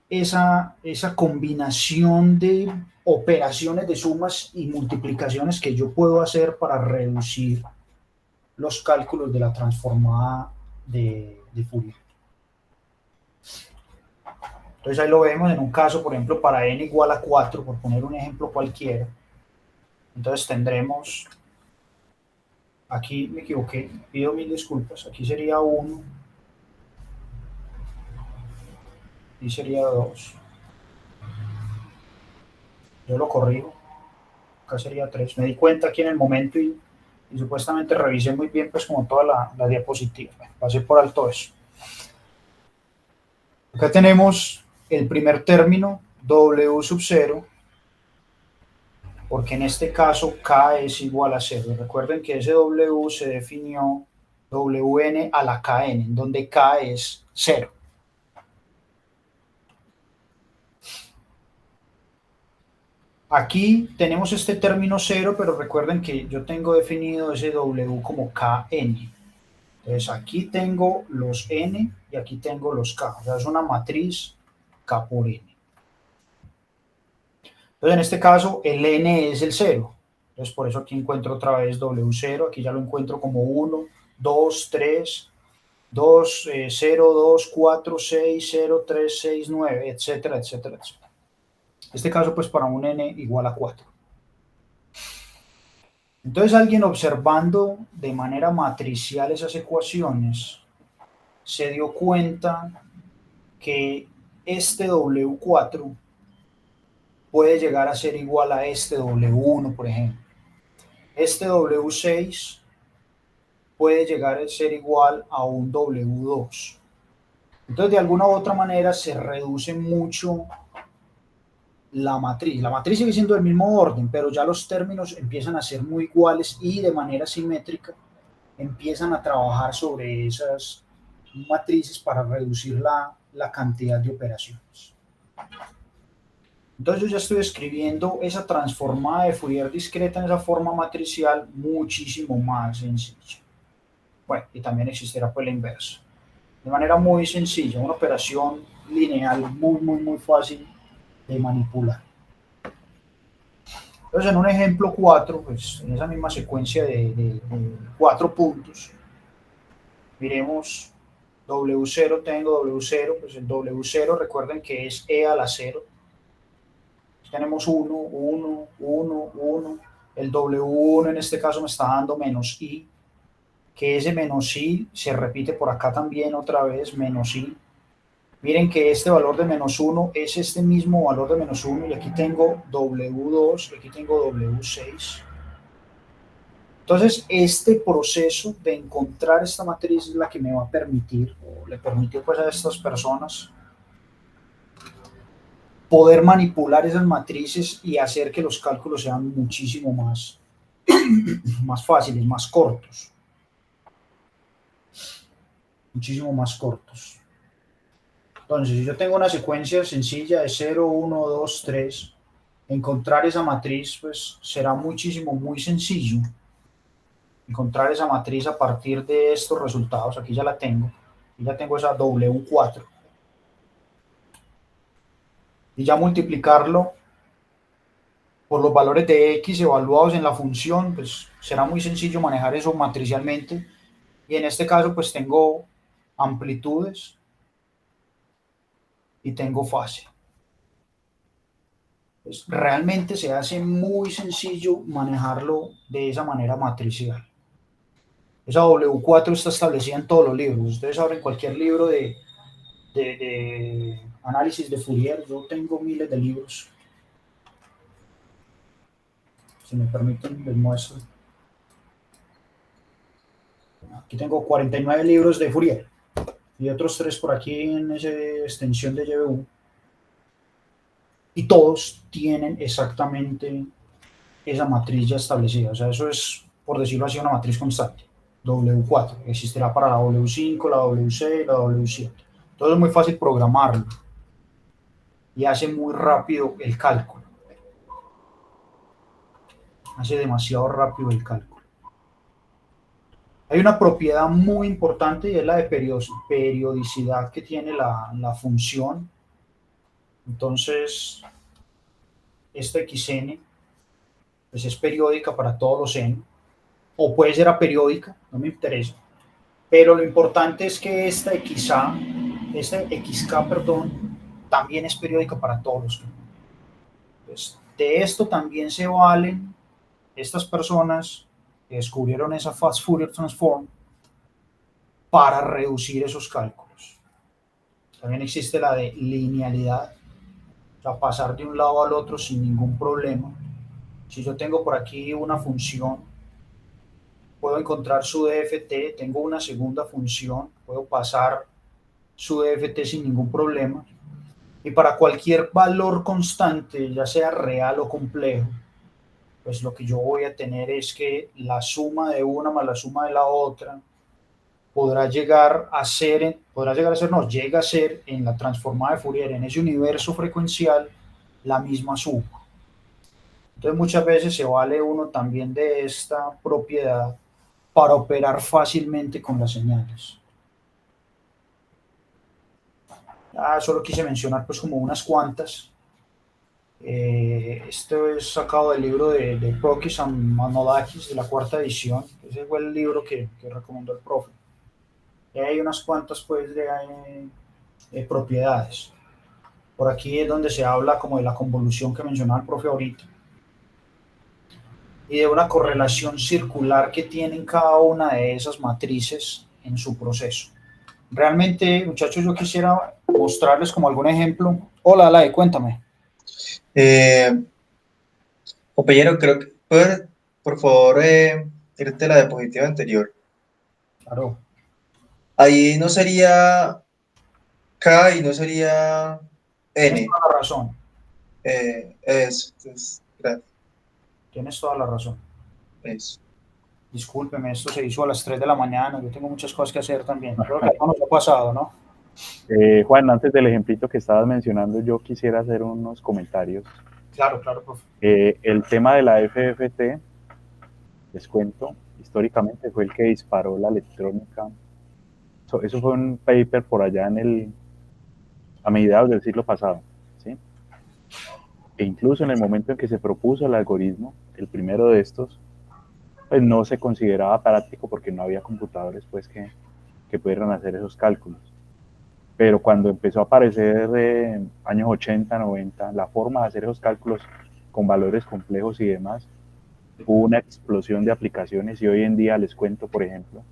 esa combinación de operaciones de sumas y multiplicaciones que yo puedo hacer para reducir los cálculos de la transformada de Fourier. Entonces ahí lo vemos en un caso, por ejemplo, para n igual a 4, por poner un ejemplo cualquiera. Entonces tendremos, aquí me equivoqué, pido mil disculpas, aquí sería 1, y sería 2. Yo lo corrijo, acá sería 3. Me di cuenta aquí en el momento y supuestamente revisé muy bien pues como toda la diapositiva. Pasé por alto eso. Acá tenemos el primer término, W sub 0, porque en este caso K es igual a 0. Recuerden que ese W se definió Wn a la Kn, en donde K es 0. Aquí tenemos este término 0, pero recuerden que yo tengo definido ese W como Kn. Entonces aquí tengo los N y aquí tengo los K. O sea, es una matriz K por N. Entonces en este caso el N es el 0. Entonces por eso aquí encuentro otra vez W0. Aquí ya lo encuentro como 1, 2, 3, 2, 0, 2, 4, 6, 0, 3, 6, 9, etcétera, etcétera, etcétera. En este caso pues para un N igual a 4. Entonces alguien observando de manera matricial esas ecuaciones se dio cuenta que este W4 puede llegar a ser igual a este W1, por ejemplo. Este W6 puede llegar a ser igual a un W2. Entonces de alguna u otra manera se reduce mucho la matriz. La matriz sigue siendo del mismo orden, pero ya los términos empiezan a ser muy iguales y de manera simétrica empiezan a trabajar sobre esas matrices para reducir la cantidad de operaciones. Entonces yo ya estoy escribiendo esa transformada de Fourier discreta en esa forma matricial muchísimo más sencilla. Bueno, y también existirá pues la inversa. De manera muy sencilla, una operación lineal muy fácil de manipular. Entonces en un ejemplo 4, pues en esa misma secuencia de 4 puntos, miremos W0, tengo W0, pues el W0 recuerden que es E a la 0. Tenemos 1, 1, 1, 1, el W1 en este caso me está dando menos I, que ese menos I se repite por acá también otra vez, menos I. Miren que este valor de menos 1 es este mismo valor de menos 1 y aquí tengo W2 y aquí tengo W6. Entonces, este proceso de encontrar esta matriz es la que me va a permitir, o le permitió pues a estas personas, poder manipular esas matrices y hacer que los cálculos sean muchísimo más fáciles, más cortos. Muchísimo más cortos. Entonces, si yo tengo una secuencia sencilla de 0, 1, 2, 3, encontrar esa matriz pues será muy sencillo. Encontrar esa matriz a partir de estos resultados. Aquí ya la tengo. Y ya tengo esa W4. Y ya multiplicarlo por los valores de X evaluados en la función, pues será muy sencillo manejar eso matricialmente. Y en este caso pues tengo amplitudes y tengo fase. Pues realmente se hace muy sencillo manejarlo de esa manera matricial. Esa W4 está establecida en todos los libros. Ustedes abren cualquier libro de análisis de Fourier. Yo tengo miles de libros. Si me permiten, les muestro. Aquí tengo 49 libros de Fourier y otros 3 por aquí en esa extensión de YBU. Y todos tienen exactamente esa matriz ya establecida. O sea, eso es, por decirlo así, una matriz constante. W4. Existirá para la W5, la W6, la W7. Entonces es muy fácil programarlo y hace muy rápido el cálculo. Hace demasiado rápido el cálculo. Hay una propiedad muy importante y es la de periodicidad que tiene la función. Entonces, esta xn pues es periódica para todos los n, o puede ser aperiódica, no me interesa. Pero lo importante es que esta xk, perdón, también es periódica para todos los n. Entonces, de esto también se valen estas personas que descubrieron esa Fast Fourier Transform para reducir esos cálculos. También existe la de linealidad, o sea, pasar de un lado al otro sin ningún problema. Si yo tengo por aquí una función, puedo encontrar su DFT, tengo una segunda función, puedo pasar su DFT sin ningún problema. Y para cualquier valor constante, ya sea real o complejo, pues lo que yo voy a tener es que la suma de una más la suma de la otra llega a ser en la transformada de Fourier, en ese universo frecuencial, la misma suma. Entonces muchas veces se vale uno también de esta propiedad para operar fácilmente con las señales. Solo quise mencionar pues como unas cuantas. Esto es sacado del libro de Prokis and Manolakis de la 4ª edición. Ese fue el libro que recomendó el profe. Y hay unas cuantas pues de propiedades. Por aquí es donde se habla como de la convolución que mencionaba el profe ahorita y de una correlación circular que tienen cada una de esas matrices en su proceso. Realmente, muchachos, yo quisiera mostrarles como algún ejemplo. Hola, Lai, cuéntame. Compañero, creo que puedes, por favor, irte a la diapositiva anterior. Claro. Ahí no sería K y no sería N. Tienes toda la razón. Gracias. Tienes toda la razón. Eso. Discúlpeme, esto se hizo a las 3 de la mañana. Yo tengo muchas cosas que hacer también. Creo que no nos ha pasado, ¿no? Juan, antes del ejemplito que estabas mencionando, yo quisiera hacer unos comentarios. Claro, profe. El tema de la FFT, les cuento, históricamente fue el que disparó la electrónica. Eso fue un paper por allá a mediados del siglo pasado, ¿sí? E incluso en el momento en que se propuso el algoritmo, el primero de estos, pues no se consideraba práctico porque no había computadores pues que pudieran hacer esos cálculos. Pero cuando empezó a aparecer años 80, 90, la forma de hacer esos cálculos con valores complejos y demás, hubo una explosión de aplicaciones y hoy en día les cuento, por ejemplo,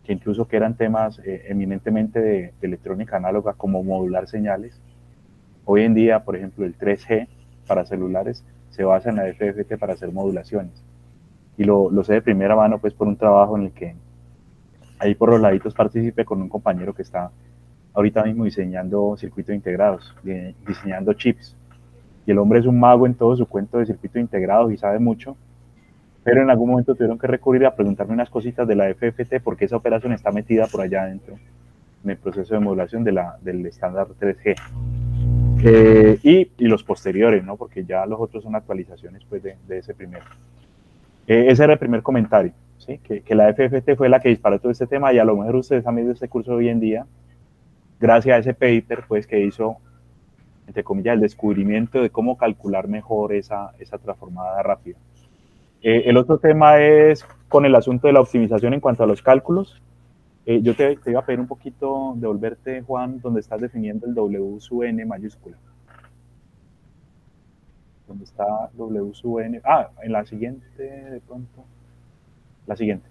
que incluso que eran temas eminentemente de electrónica análoga como modular señales. Hoy en día, por ejemplo, el 3G para celulares se basa en la FFT para hacer modulaciones. Y lo sé de primera mano pues por un trabajo en el que ahí por los laditos participé con un compañero que está ahorita mismo diseñando circuitos integrados, diseñando chips. Y el hombre es un mago en todo su cuento de circuitos integrados y sabe mucho, pero en algún momento tuvieron que recurrir a preguntarme unas cositas de la FFT porque esa operación está metida por allá adentro en el proceso de modulación del estándar 3G. Y los posteriores, ¿no? Porque ya los otros son actualizaciones pues, de ese primero. Ese era el primer comentario, ¿sí? Que la FFT fue la que disparó todo este tema y a lo mejor ustedes han visto este curso hoy en día gracias a ese paper pues, que hizo, entre comillas, el descubrimiento de cómo calcular mejor esa transformada rápida. El otro tema es con el asunto de la optimización en cuanto a los cálculos. Yo te iba a pedir un poquito de volverte, Juan, donde estás definiendo el W sub n mayúscula. ¿Dónde está W sub n? En la siguiente, de pronto. La siguiente.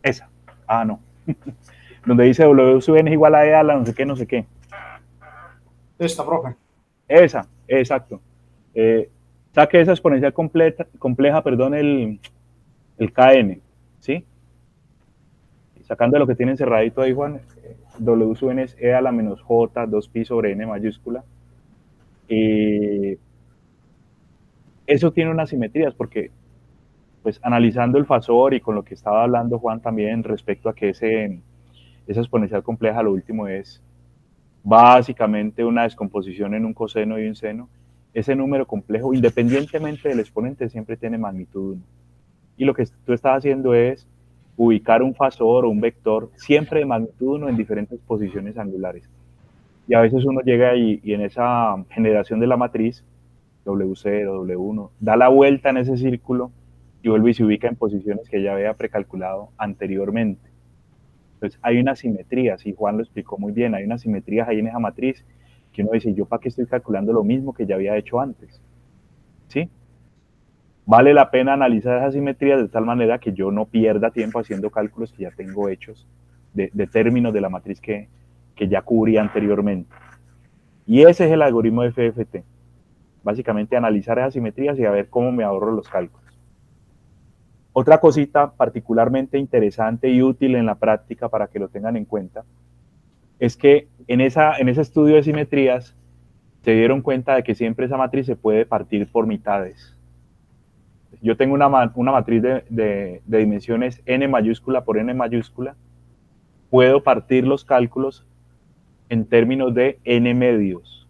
Esa. No. Donde dice W sub n es igual a E a la no sé qué, no sé qué. Esta, profe. Esa, exacto. Saque esa exponencial compleja, perdón, el Kn, ¿sí? Sacando lo que tiene encerradito ahí, Juan, W sub n es E a la menos J, 2pi sobre n mayúscula. Eso tiene unas simetrías porque, pues, analizando el fasor y con lo que estaba hablando Juan también respecto a que esa exponencial compleja lo último es básicamente una descomposición en un coseno y un seno. Ese número complejo, independientemente del exponente, siempre tiene magnitud 1. Y lo que tú estás haciendo es ubicar un fasor o un vector siempre de magnitud 1 en diferentes posiciones angulares. Y a veces uno llega y en esa generación de la matriz, W0, W1, da la vuelta en ese círculo y vuelve y se ubica en posiciones que ya había precalculado anteriormente. Entonces hay una simetría, y Juan lo explicó muy bien, hay unas simetrías ahí en esa matriz que uno dice, ¿yo para qué estoy calculando lo mismo que ya había hecho antes? ¿Sí? Vale la pena analizar esas simetrías de tal manera que yo no pierda tiempo haciendo cálculos que ya tengo hechos de términos de la matriz que ya cubrí anteriormente. Y ese es el algoritmo de FFT. Básicamente analizar esas simetrías y a ver cómo me ahorro los cálculos. Otra cosita particularmente interesante y útil en la práctica para que lo tengan en cuenta es que en ese estudio de simetrías se dieron cuenta de que siempre esa matriz se puede partir por mitades. Yo tengo una matriz de dimensiones n mayúscula por n mayúscula, puedo partir los cálculos en términos de n medios.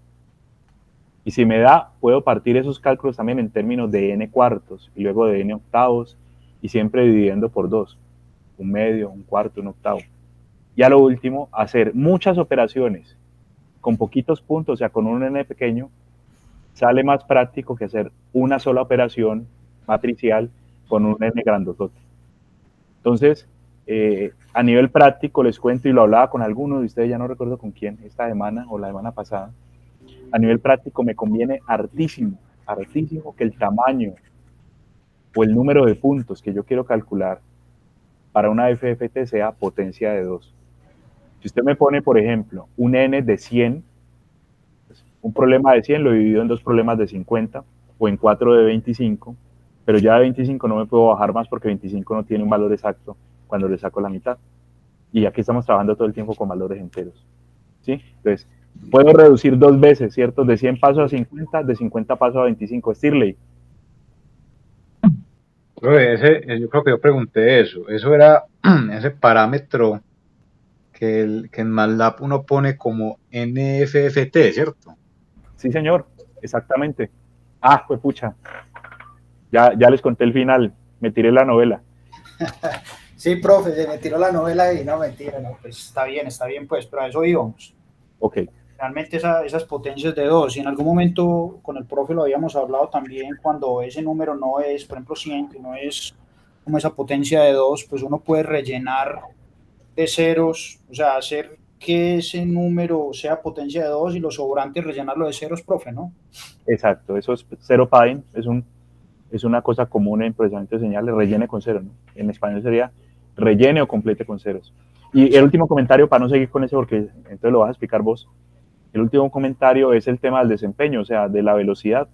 Y si me da, puedo partir esos cálculos también en términos de n cuartos y luego de n octavos y siempre dividiendo por 2, un medio, un cuarto, un octavo. Y a lo último, hacer muchas operaciones con poquitos puntos, o sea, con un n pequeño, sale más práctico que hacer una sola operación matricial con un n grandotote. Entonces, a nivel práctico les cuento, y lo hablaba con alguno de ustedes, ya no recuerdo con quién, esta semana o la semana pasada, a nivel práctico me conviene hartísimo que el tamaño o el número de puntos que yo quiero calcular para una FFT sea potencia de 2. Si usted me pone, por ejemplo, un n de 100, un problema de 100 lo divido en 2 problemas de 50 o en 4 de 25, pero ya de 25 no me puedo bajar más porque 25 no tiene un valor exacto cuando le saco la mitad. Y aquí estamos trabajando todo el tiempo con valores enteros. ¿Sí? Entonces, puedo reducir 2 veces, ¿cierto? De 100 paso a 50, de 50 paso a 25. Stirley. Yo creo que yo pregunté eso. Eso era ese parámetro que en MATLAB uno pone como NFFT, ¿cierto? Sí, señor, exactamente. Ah, pues pucha. Ya les conté el final, me tiré la novela. Sí, profe, se me tiró la novela y no, mentira, no, pues está bien, pues, pero a eso íbamos. Ok. Realmente esas potencias de 2, y en algún momento con el profe lo habíamos hablado también, cuando ese número no es, por ejemplo, 100, que no es como esa potencia de 2, pues uno puede rellenar de ceros, o sea, hacer que ese número sea potencia de 2 y lo sobrante rellenarlo de ceros, profe, ¿no? Exacto, eso es zero padding, es una cosa común en procesamiento de señales, rellene con cero, ¿no? En español sería rellene o complete con ceros. Y el último comentario, para no seguir con eso, porque entonces lo vas a explicar vos, el último comentario es el tema del desempeño, o sea, de la velocidad.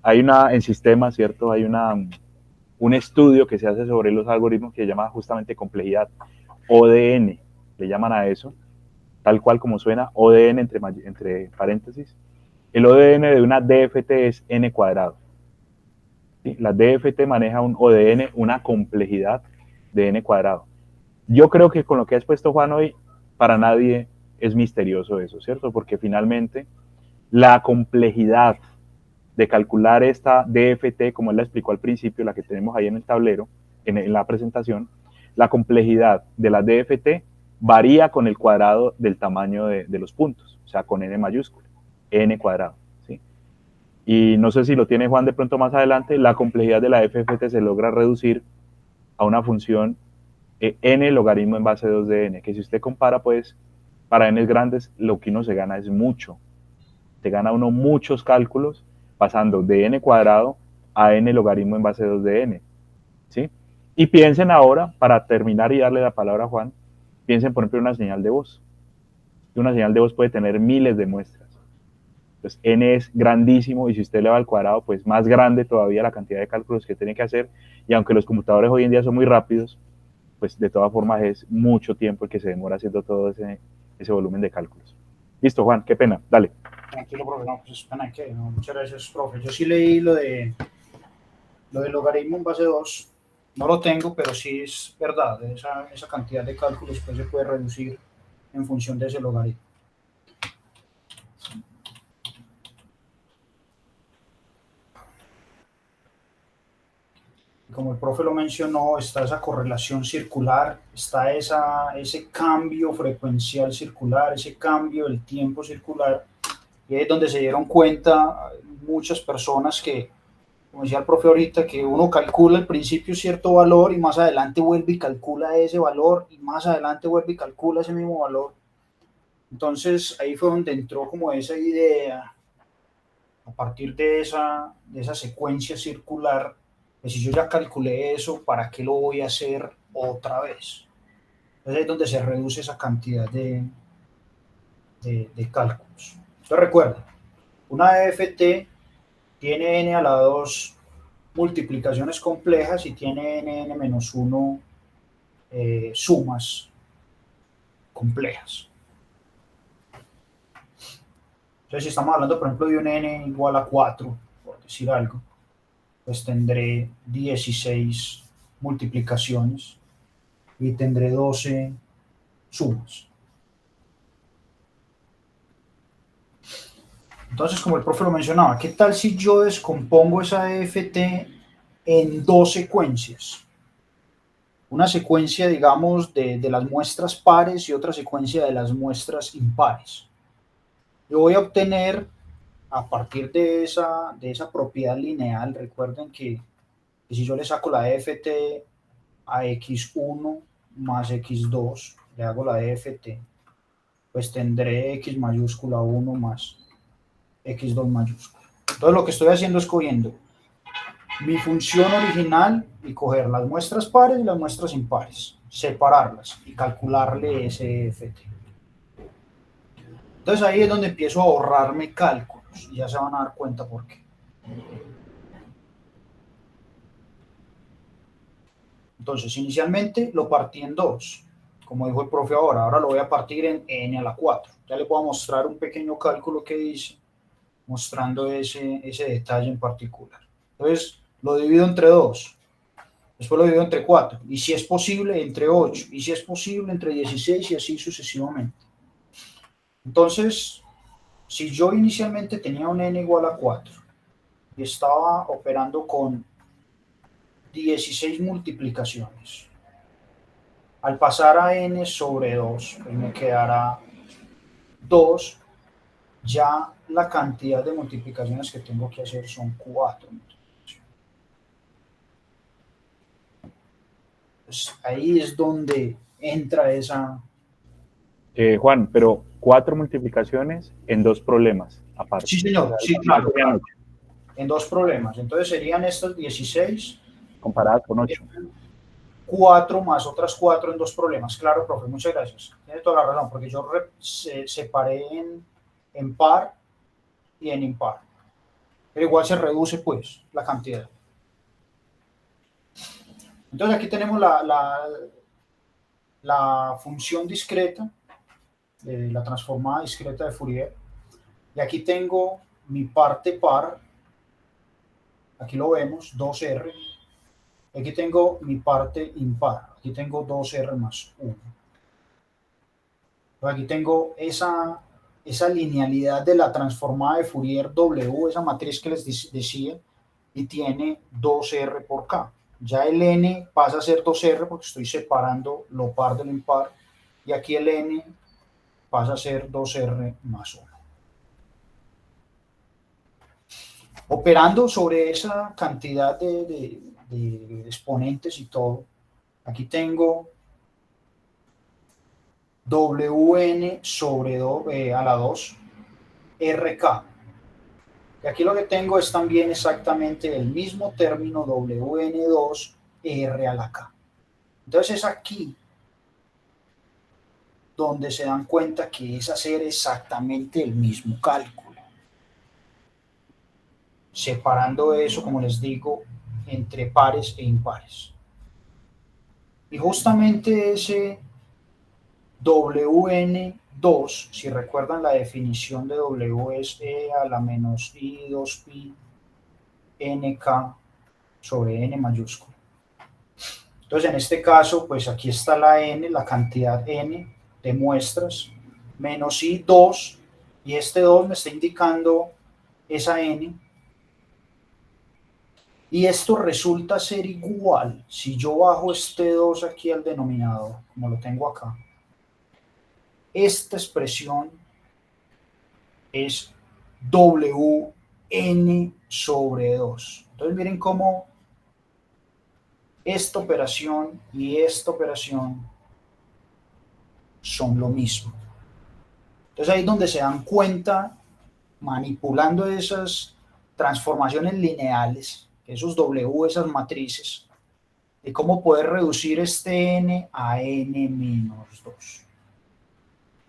Hay en sistemas, ¿cierto? Hay un estudio que se hace sobre los algoritmos que se llama justamente complejidad, ODN, le llaman a eso, tal cual como suena, ODN entre paréntesis. El ODN de una DFT es n cuadrado. ¿Sí? La DFT maneja un ODN, una complejidad de n cuadrado. Yo creo que con lo que ha expuesto Juan hoy, para nadie es misterioso eso, ¿cierto? Porque finalmente la complejidad de calcular esta DFT, como él la explicó al principio, la que tenemos ahí en el tablero, en la presentación, la complejidad de la DFT varía con el cuadrado del tamaño de los puntos, o sea, con n mayúscula, n cuadrado. ¿Sí? Y no sé si lo tiene Juan de pronto más adelante, la complejidad de la FFT se logra reducir a una función n logaritmo en base 2 de n, que si usted compara, pues, para n grandes, lo que uno se gana es mucho. Te gana uno muchos cálculos pasando de n cuadrado a n logaritmo en base 2 de n. ¿Sí? Y piensen ahora, para terminar y darle la palabra a Juan, piensen, por ejemplo, en una señal de voz. Una señal de voz puede tener miles de muestras. Entonces, n es grandísimo y si usted le va al cuadrado, pues más grande todavía la cantidad de cálculos que tiene que hacer. Y aunque los computadores hoy en día son muy rápidos, pues de todas formas es mucho tiempo el que se demora haciendo todo ese volumen de cálculos. Listo, Juan, qué pena, dale. Tranquilo, profe, no, pues pena que no, muchas gracias, profe. Yo sí leí lo del logaritmo en base 2, no lo tengo, pero sí es verdad, esa cantidad de cálculos pues se puede reducir en función de ese logaritmo. Como el profe lo mencionó, está esa correlación circular, está ese cambio frecuencial circular, ese cambio del tiempo circular, y es donde se dieron cuenta muchas personas que, como decía el profe ahorita, que uno calcula al principio cierto valor y más adelante vuelve y calcula ese valor y más adelante vuelve y calcula ese mismo valor. Entonces ahí fue donde entró como esa idea, a partir de esa secuencia circular, que si yo ya calculé eso, ¿para qué lo voy a hacer otra vez? Entonces es donde se reduce esa cantidad de cálculos. Entonces recuerda, una EFT tiene n a la 2 multiplicaciones complejas y tiene n-1 sumas complejas. Entonces, si estamos hablando, por ejemplo, de un n igual a 4, por decir algo, pues tendré 16 multiplicaciones y tendré 12 sumas. Entonces, como el profe lo mencionaba, ¿qué tal si yo descompongo esa EFT en dos secuencias? Una secuencia, digamos, de las muestras pares y otra secuencia de las muestras impares. Yo voy a obtener, a partir de esa propiedad lineal, recuerden que si yo le saco la EFT a x1 más x2, le hago la EFT, pues tendré x mayúscula 1 más x2 mayúscula. Entonces lo que estoy haciendo es cogiendo mi función original y coger las muestras pares y las muestras impares, separarlas y calcularle ese EFT. Entonces ahí es donde empiezo a ahorrarme cálculos y ya se van a dar cuenta por qué. Entonces inicialmente lo partí en 2, como dijo el profe ahora lo voy a partir en n a la 4. Ya les voy a mostrar un pequeño cálculo que hice mostrando ese detalle en particular. Entonces lo divido entre 2, después lo divido entre 4, y si es posible entre 8, y si es posible entre 16 y así sucesivamente. Entonces, si yo inicialmente tenía un n igual a 4 y estaba operando con 16 multiplicaciones, al pasar a n sobre 2, pues me quedará 2, ya la cantidad de multiplicaciones que tengo que hacer son 4. Pues ahí es donde entra esa... Juan, pero 4 multiplicaciones en 2 problemas aparte. Sí, señor, sí, claro. En 2 problemas. Entonces serían estas 16 comparadas con 8. 4 más otras 4 en 2 problemas. Claro, profe, muchas gracias. Tiene toda la razón, porque yo separé en par y en impar. Pero igual se reduce, pues, la cantidad. Entonces aquí tenemos la función discreta, la transformada discreta de Fourier. Y aquí tengo mi parte par. Aquí lo vemos, 2R. Aquí tengo mi parte impar. Aquí tengo 2R más 1. Aquí tengo esa linealidad de la transformada de Fourier W, esa matriz que les decía, y tiene 2R por K. Ya el N pasa a ser 2R porque estoy separando lo par de lo impar, y aquí el N pasa a ser 2R más 1. Operando sobre esa cantidad de exponentes y todo, aquí tengo Wn sobre a la 2 Rk. Y aquí lo que tengo es también exactamente el mismo término Wn2 R a la K. Entonces es aquí donde se dan cuenta que es hacer exactamente el mismo cálculo. Separando eso, como les digo, entre pares e impares. Y justamente ese Wn2, si recuerdan la definición de W es E a la menos I2pi nk sobre n mayúscula. Entonces en este caso, pues aquí está la n, la cantidad n, de muestras, menos I2, y este 2 me está indicando esa N. Y esto resulta ser igual, si yo bajo este 2 aquí al denominador, como lo tengo acá, esta expresión es WN sobre 2. Entonces miren cómo esta operación y esta operación son lo mismo. Entonces ahí es donde se dan cuenta, manipulando esas transformaciones lineales, esos W, esas matrices, de cómo poder reducir este N a N menos 2.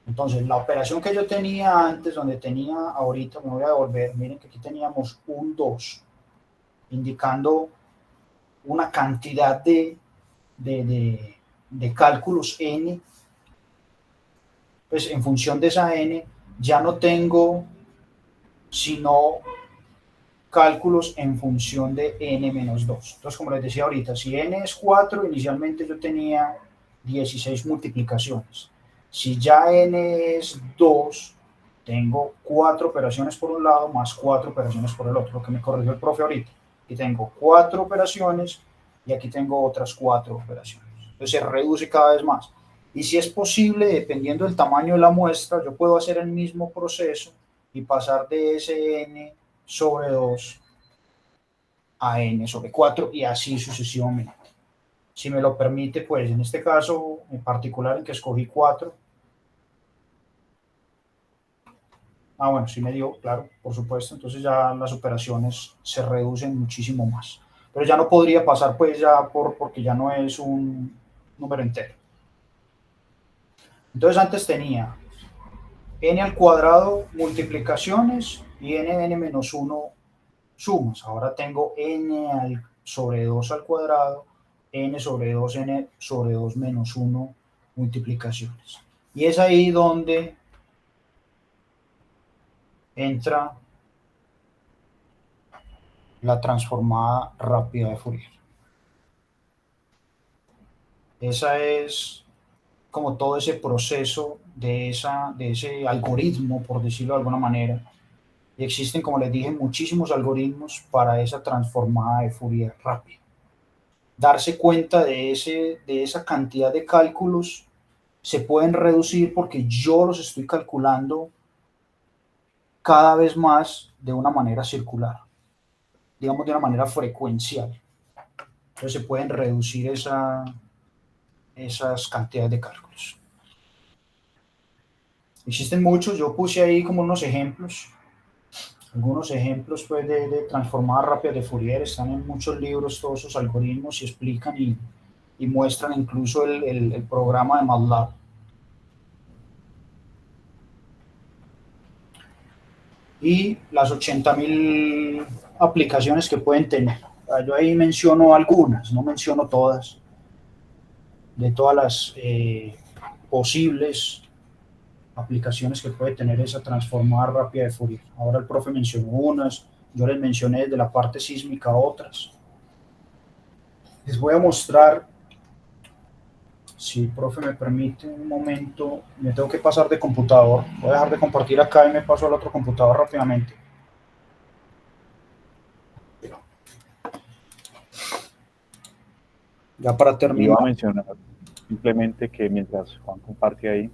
Entonces, la operación que yo tenía antes, donde tenía ahorita, me voy a devolver, miren que aquí teníamos un 2, indicando una cantidad de cálculos N, pues en función de esa N, ya no tengo sino cálculos en función de N menos 2. Entonces, como les decía ahorita, si N es 4, inicialmente yo tenía 16 multiplicaciones. Si ya N es 2, tengo 4 operaciones por un lado más 4 operaciones por el otro, lo que me corrigió el profe ahorita. Aquí tengo 4 operaciones y aquí tengo otras 4 operaciones. Entonces se reduce cada vez más. Y si es posible, dependiendo del tamaño de la muestra, yo puedo hacer el mismo proceso y pasar de ese N sobre 2 a N sobre 4 y así sucesivamente. Si me lo permite, pues en este caso en particular en que escogí 4. Bueno, sí me dio, claro, por supuesto. Entonces ya las operaciones se reducen muchísimo más. Pero ya no podría pasar pues ya porque ya no es un número entero. Entonces antes tenía n al cuadrado multiplicaciones y n menos 1 sumas. Ahora tengo n sobre 2 al cuadrado, n sobre 2, n sobre 2 menos 1 multiplicaciones. Y es ahí donde entra la transformada rápida de Fourier. Esa es como todo ese proceso de ese algoritmo, por decirlo de alguna manera. Y existen, como les dije, muchísimos algoritmos para esa transformada de Fourier rápida. Darse cuenta de esa cantidad de cálculos se pueden reducir porque yo los estoy calculando cada vez más de una manera circular, digamos de una manera frecuencial. Entonces se pueden reducir esas cantidades de cálculos. Existen muchos, yo puse ahí como unos ejemplos, algunos ejemplos pues, de transformadas rápidas de Fourier. Están en muchos libros todos esos algoritmos y explican y muestran incluso el programa de MATLAB. Y las 80.000 aplicaciones que pueden tener. Yo ahí menciono algunas, no menciono todas, de todas las posibles aplicaciones que puede tener esa transformada rápida de Fourier. Ahora el profe mencionó unas, yo les mencioné desde la parte sísmica otras. Les voy a mostrar, si el profe me permite un momento, me tengo que pasar de computador, voy a dejar de compartir acá y me paso al otro computador rápidamente. Ya para terminar. Iba a mencionar simplemente que mientras Juan comparte ahí,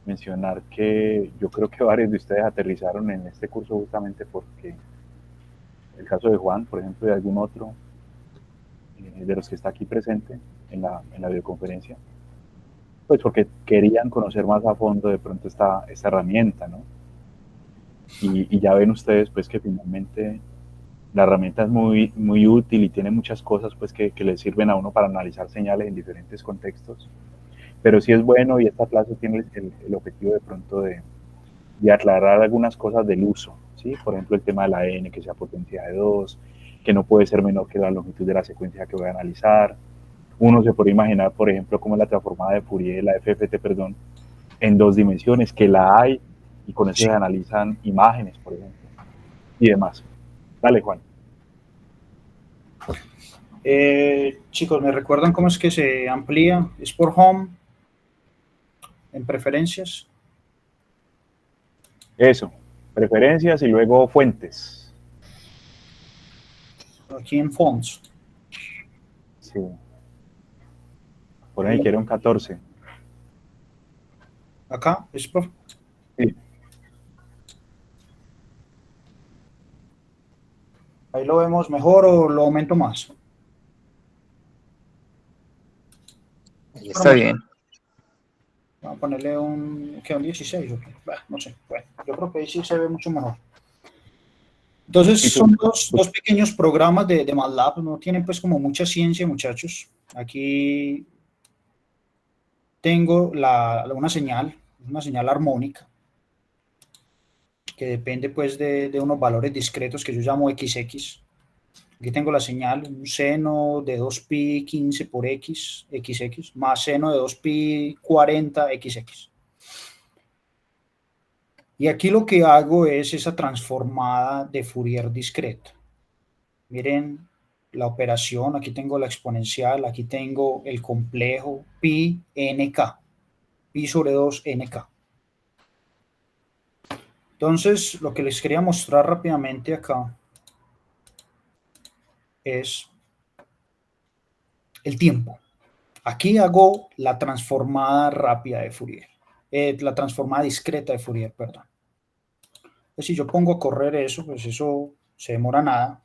mencionar que yo creo que varios de ustedes aterrizaron en este curso justamente porque el caso de Juan, por ejemplo, de algún otro de los que está aquí presente en la videoconferencia, pues porque querían conocer más a fondo de pronto esta herramienta, ¿no? Y ya ven ustedes pues que finalmente la herramienta es muy, muy útil y tiene muchas cosas pues que le sirven a uno para analizar señales en diferentes contextos. Pero sí es bueno, y esta clase tiene el objetivo de pronto de aclarar algunas cosas del uso, ¿sí? Por ejemplo, el tema de la n, que sea potencia de 2, que no puede ser menor que la longitud de la secuencia que voy a analizar. Uno se puede imaginar, por ejemplo, cómo es la transformada de Fourier, la FFT, perdón, en 2 dimensiones, que la hay, y con eso se analizan imágenes, por ejemplo, y demás. Dale, Juan. Chicos, ¿me recuerdan cómo es que se amplía? Es por home. en preferencias. Eso, preferencias y luego fuentes. Aquí en fonts. Sí. Por ahí quiero un 14. Acá, ¿es profe? Sí. Ahí lo vemos mejor o lo aumento más. Ahí está bien. Vamos a ponerle un 16 o qué. No sé. Bueno, yo creo que ahí sí se ve mucho mejor. Entonces son dos pequeños programas de MATLAB, no tienen pues como mucha ciencia, muchachos. Aquí tengo una señal armónica que depende pues de unos valores discretos que yo llamo XX. Aquí tengo la señal, un seno de 2pi 15 por x, XX, más seno de 2pi 40 XX. Y aquí lo que hago es esa transformada de Fourier discreta. Miren la operación, aquí tengo la exponencial, aquí tengo el complejo pi nk, pi sobre 2 nk. Entonces, lo que les quería mostrar rápidamente acá es el tiempo. Aquí hago la transformada rápida de Fourier, la transformada discreta de Fourier, perdón. Pues si yo pongo a correr eso, pues eso se demora nada.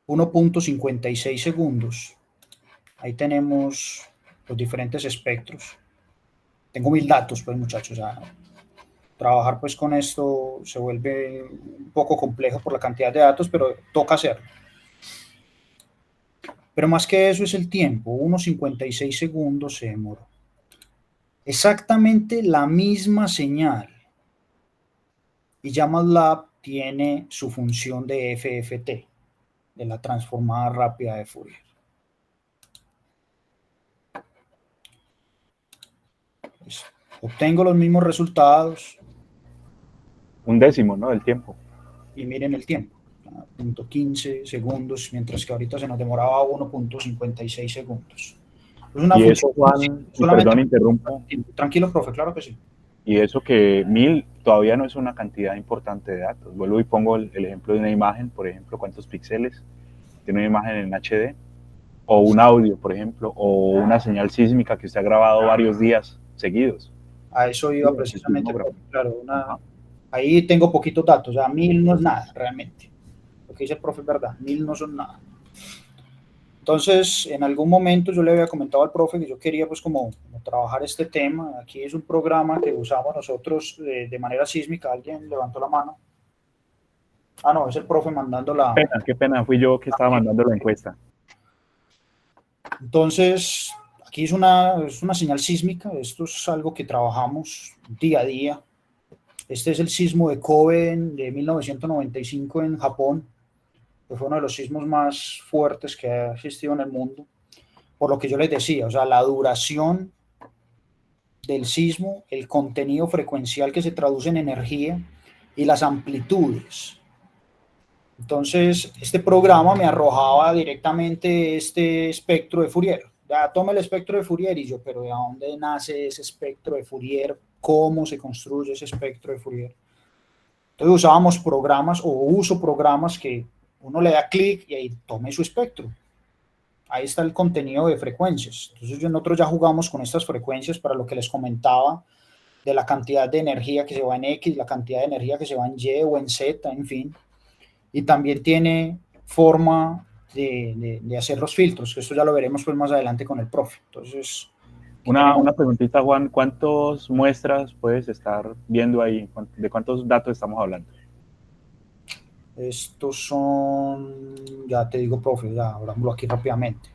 1.56 segundos. Ahí tenemos los diferentes espectros. Tengo 1000 datos, pues muchachos. Trabajar pues con esto se vuelve un poco complejo por la cantidad de datos, pero toca hacerlo. Pero más que eso es el tiempo. 1.56 segundos se demoró. Exactamente la misma señal. Y ya MATLAB tiene su función de FFT, de la transformada rápida de Fourier. Pues, obtengo los mismos resultados. Un décimo, ¿no? Del tiempo. Y miren el tiempo. 0.15 segundos, mientras que ahorita se nos demoraba 1.56 segundos. Es una y función, eso, Juan, solamente perdón, interrumpo. Tranquilo, profe, claro que sí. Y eso que 1000 todavía no es una cantidad importante de datos. Vuelvo y pongo el ejemplo de una imagen, por ejemplo, cuántos píxeles tiene una imagen en HD, o un audio, por ejemplo, o una señal sísmica que usted ha grabado varios días seguidos. A eso iba Sí, precisamente, sismógrafo. claro, ahí tengo poquitos datos, 1000 no es nada realmente. Lo que dice el profe es verdad, 1000 no son nada. Entonces, en algún momento yo le había comentado al profe que yo quería pues como trabajar este tema. Aquí es un programa que usamos nosotros de manera sísmica. ¿Alguien levantó la mano? Ah, no, es el profe mandando la... Qué pena, fui yo que estaba mandando la encuesta. Entonces, aquí es una señal sísmica. Esto es algo que trabajamos día a día. Este es el sismo de Kobe de 1995 en Japón, que fue uno de los sismos más fuertes que ha existido en el mundo. Por lo que yo les decía, o sea, la duración del sismo, el contenido frecuencial que se traduce en energía y las amplitudes. Entonces, este programa me arrojaba directamente este espectro de Fourier. Ya toma el espectro de Fourier y yo, pero ¿de dónde nace ese espectro de Fourier? ¿Cómo se construye ese espectro de Fourier? Entonces usábamos programas, o uso programas que uno le da clic y ahí tome su espectro. Ahí está el contenido de frecuencias. Entonces nosotros ya jugamos con estas frecuencias para lo que les comentaba de la cantidad de energía que se va en X, la cantidad de energía que se va en Y o en Z, en fin. Y también tiene forma de hacer los filtros, que esto ya lo veremos pues más adelante con el profe. Entonces, una preguntita, Juan, ¿cuántas muestras puedes estar viendo ahí? ¿De cuántos datos estamos hablando? Estos son, ya te digo, profe, ya hablámoslo aquí rápidamente.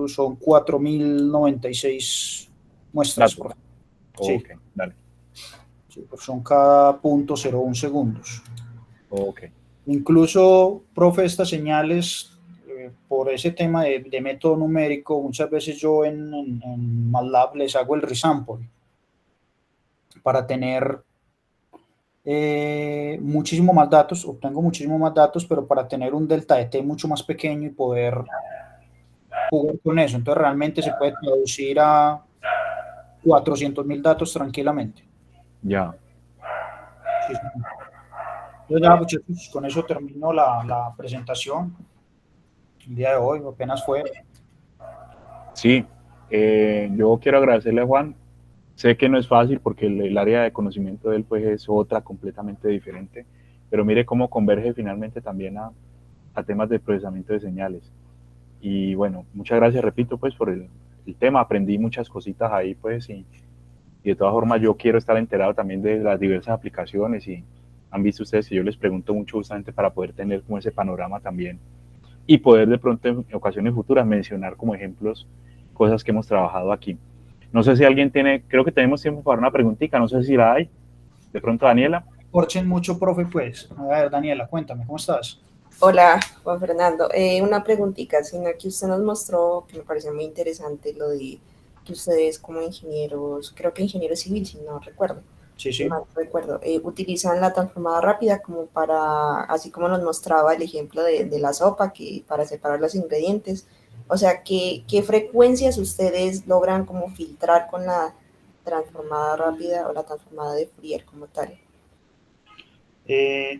Son 4096 muestras, Datos. profe. Sí. Ok, dale. Sí, pues son cada 0.01 segundos. Ok. Incluso, profe, estas señales, por ese tema de método numérico, muchas veces yo en MATLAB les hago el resample para tener muchísimo más datos, obtengo muchísimo más datos, pero para tener un delta de t mucho más pequeño y poder jugar con eso. Entonces realmente se puede traducir a 400.000 datos tranquilamente. Ya. Sí, sí. Entonces ya, muchachos, con eso termino la presentación. El día de hoy apenas fue. Sí, yo quiero agradecerle a Juan. Sé que no es fácil porque el área de conocimiento de él pues es otra completamente diferente, pero mire cómo converge finalmente también a temas de procesamiento de señales. Y bueno, muchas gracias, repito, pues por el tema, aprendí muchas cositas ahí pues y de todas formas yo quiero estar enterado también de las diversas aplicaciones y han visto ustedes que yo les pregunto mucho justamente para poder tener como ese panorama también y poder de pronto en ocasiones futuras mencionar como ejemplos cosas que hemos trabajado aquí. No sé si alguien tiene, creo que tenemos tiempo para una preguntita, no sé si la hay. De pronto, Daniela. Porchen mucho, profe, pues. A ver, Daniela, cuéntame, ¿cómo estás? Hola, Juan Fernando. Una preguntita, sino que usted nos mostró, que me pareció muy interesante, lo de que ustedes como ingenieros, creo que ingeniero civil, si no recuerdo, Sí, si sí. mal recuerdo, utilizan la transformada rápida como para, así como nos mostraba el ejemplo de la sopa, que para separar los ingredientes. O sea, ¿qué frecuencias ustedes logran como filtrar con la transformada rápida o la transformada de Fourier como tal?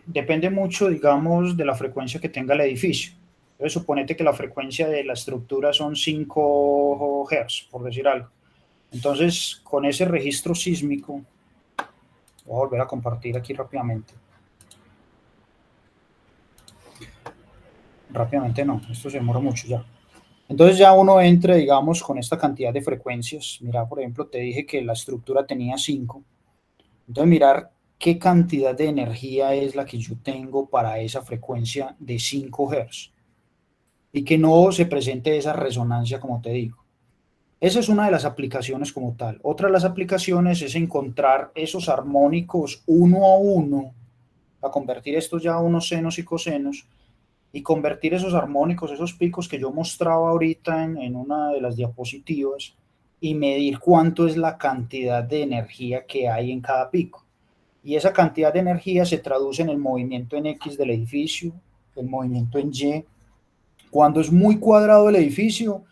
Depende mucho, digamos, de la frecuencia que tenga el edificio. Entonces, suponete que la frecuencia de la estructura son 5 Hz, por decir algo. Entonces, con ese registro sísmico, voy a volver a compartir aquí rápidamente. Rápidamente no, esto se demora mucho ya. Entonces ya uno entra, digamos, con esta cantidad de frecuencias. Mira, por ejemplo, te dije que la estructura tenía 5. Entonces, mirar qué cantidad de energía es la que yo tengo para esa frecuencia de 5 Hz y que no se presente esa resonancia, como te digo. Esa es una de las aplicaciones como tal. Otra de las aplicaciones es encontrar esos armónicos uno a uno, a convertir estos ya a unos senos y cosenos, y convertir esos armónicos, esos picos que yo mostraba ahorita en una de las diapositivas, y medir cuánto es la cantidad de energía que hay en cada pico. Y esa cantidad de energía se traduce en el movimiento en X del edificio, el movimiento en Y. Cuando es muy cuadrado el edificio,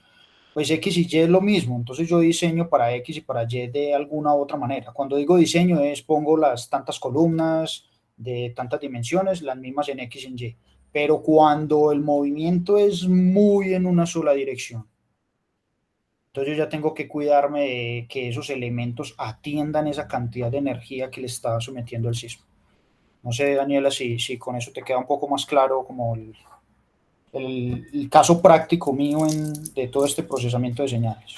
pues X y Y es lo mismo. Entonces yo diseño para X y para Y de alguna u otra manera. Cuando digo diseño es pongo las tantas columnas de tantas dimensiones, las mismas en X y en Y. Pero cuando el movimiento es muy en una sola dirección, entonces yo ya tengo que cuidarme de que esos elementos atiendan esa cantidad de energía que le está sometiendo el sismo. No sé, Daniela, si con eso te queda un poco más claro como el caso práctico mío de todo este procesamiento de señales.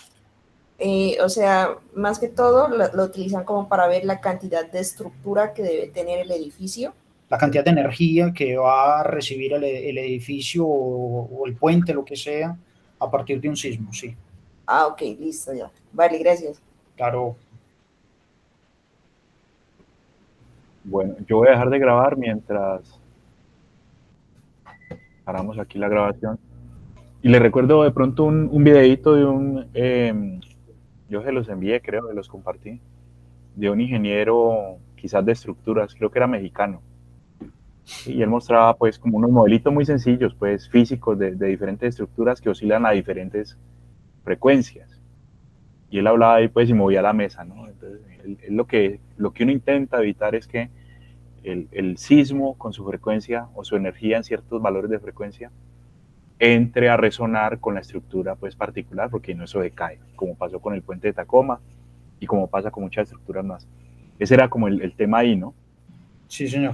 O sea, más que todo lo utilizan como para ver la cantidad de estructura que debe tener el edificio. La cantidad de energía que va a recibir el edificio o el puente, lo que sea, a partir de un sismo, sí. Ah, ok, listo ya. Vale, gracias. Claro. Bueno, yo voy a dejar de grabar mientras paramos aquí la grabación. Y les recuerdo de pronto un videito de yo se los envié, creo, que los compartí, de un ingeniero quizás de estructuras, creo que era mexicano. Y él mostraba pues como unos modelitos muy sencillos, pues físicos de diferentes estructuras que oscilan a diferentes frecuencias. Y él hablaba ahí pues y movía la mesa, ¿no? Entonces, lo que uno intenta evitar es que el sismo con su frecuencia o su energía en ciertos valores de frecuencia entre a resonar con la estructura pues particular, porque no eso decae, como pasó con el puente de Tacoma y como pasa con muchas estructuras más. Ese era como el tema ahí, ¿no? Sí, señor.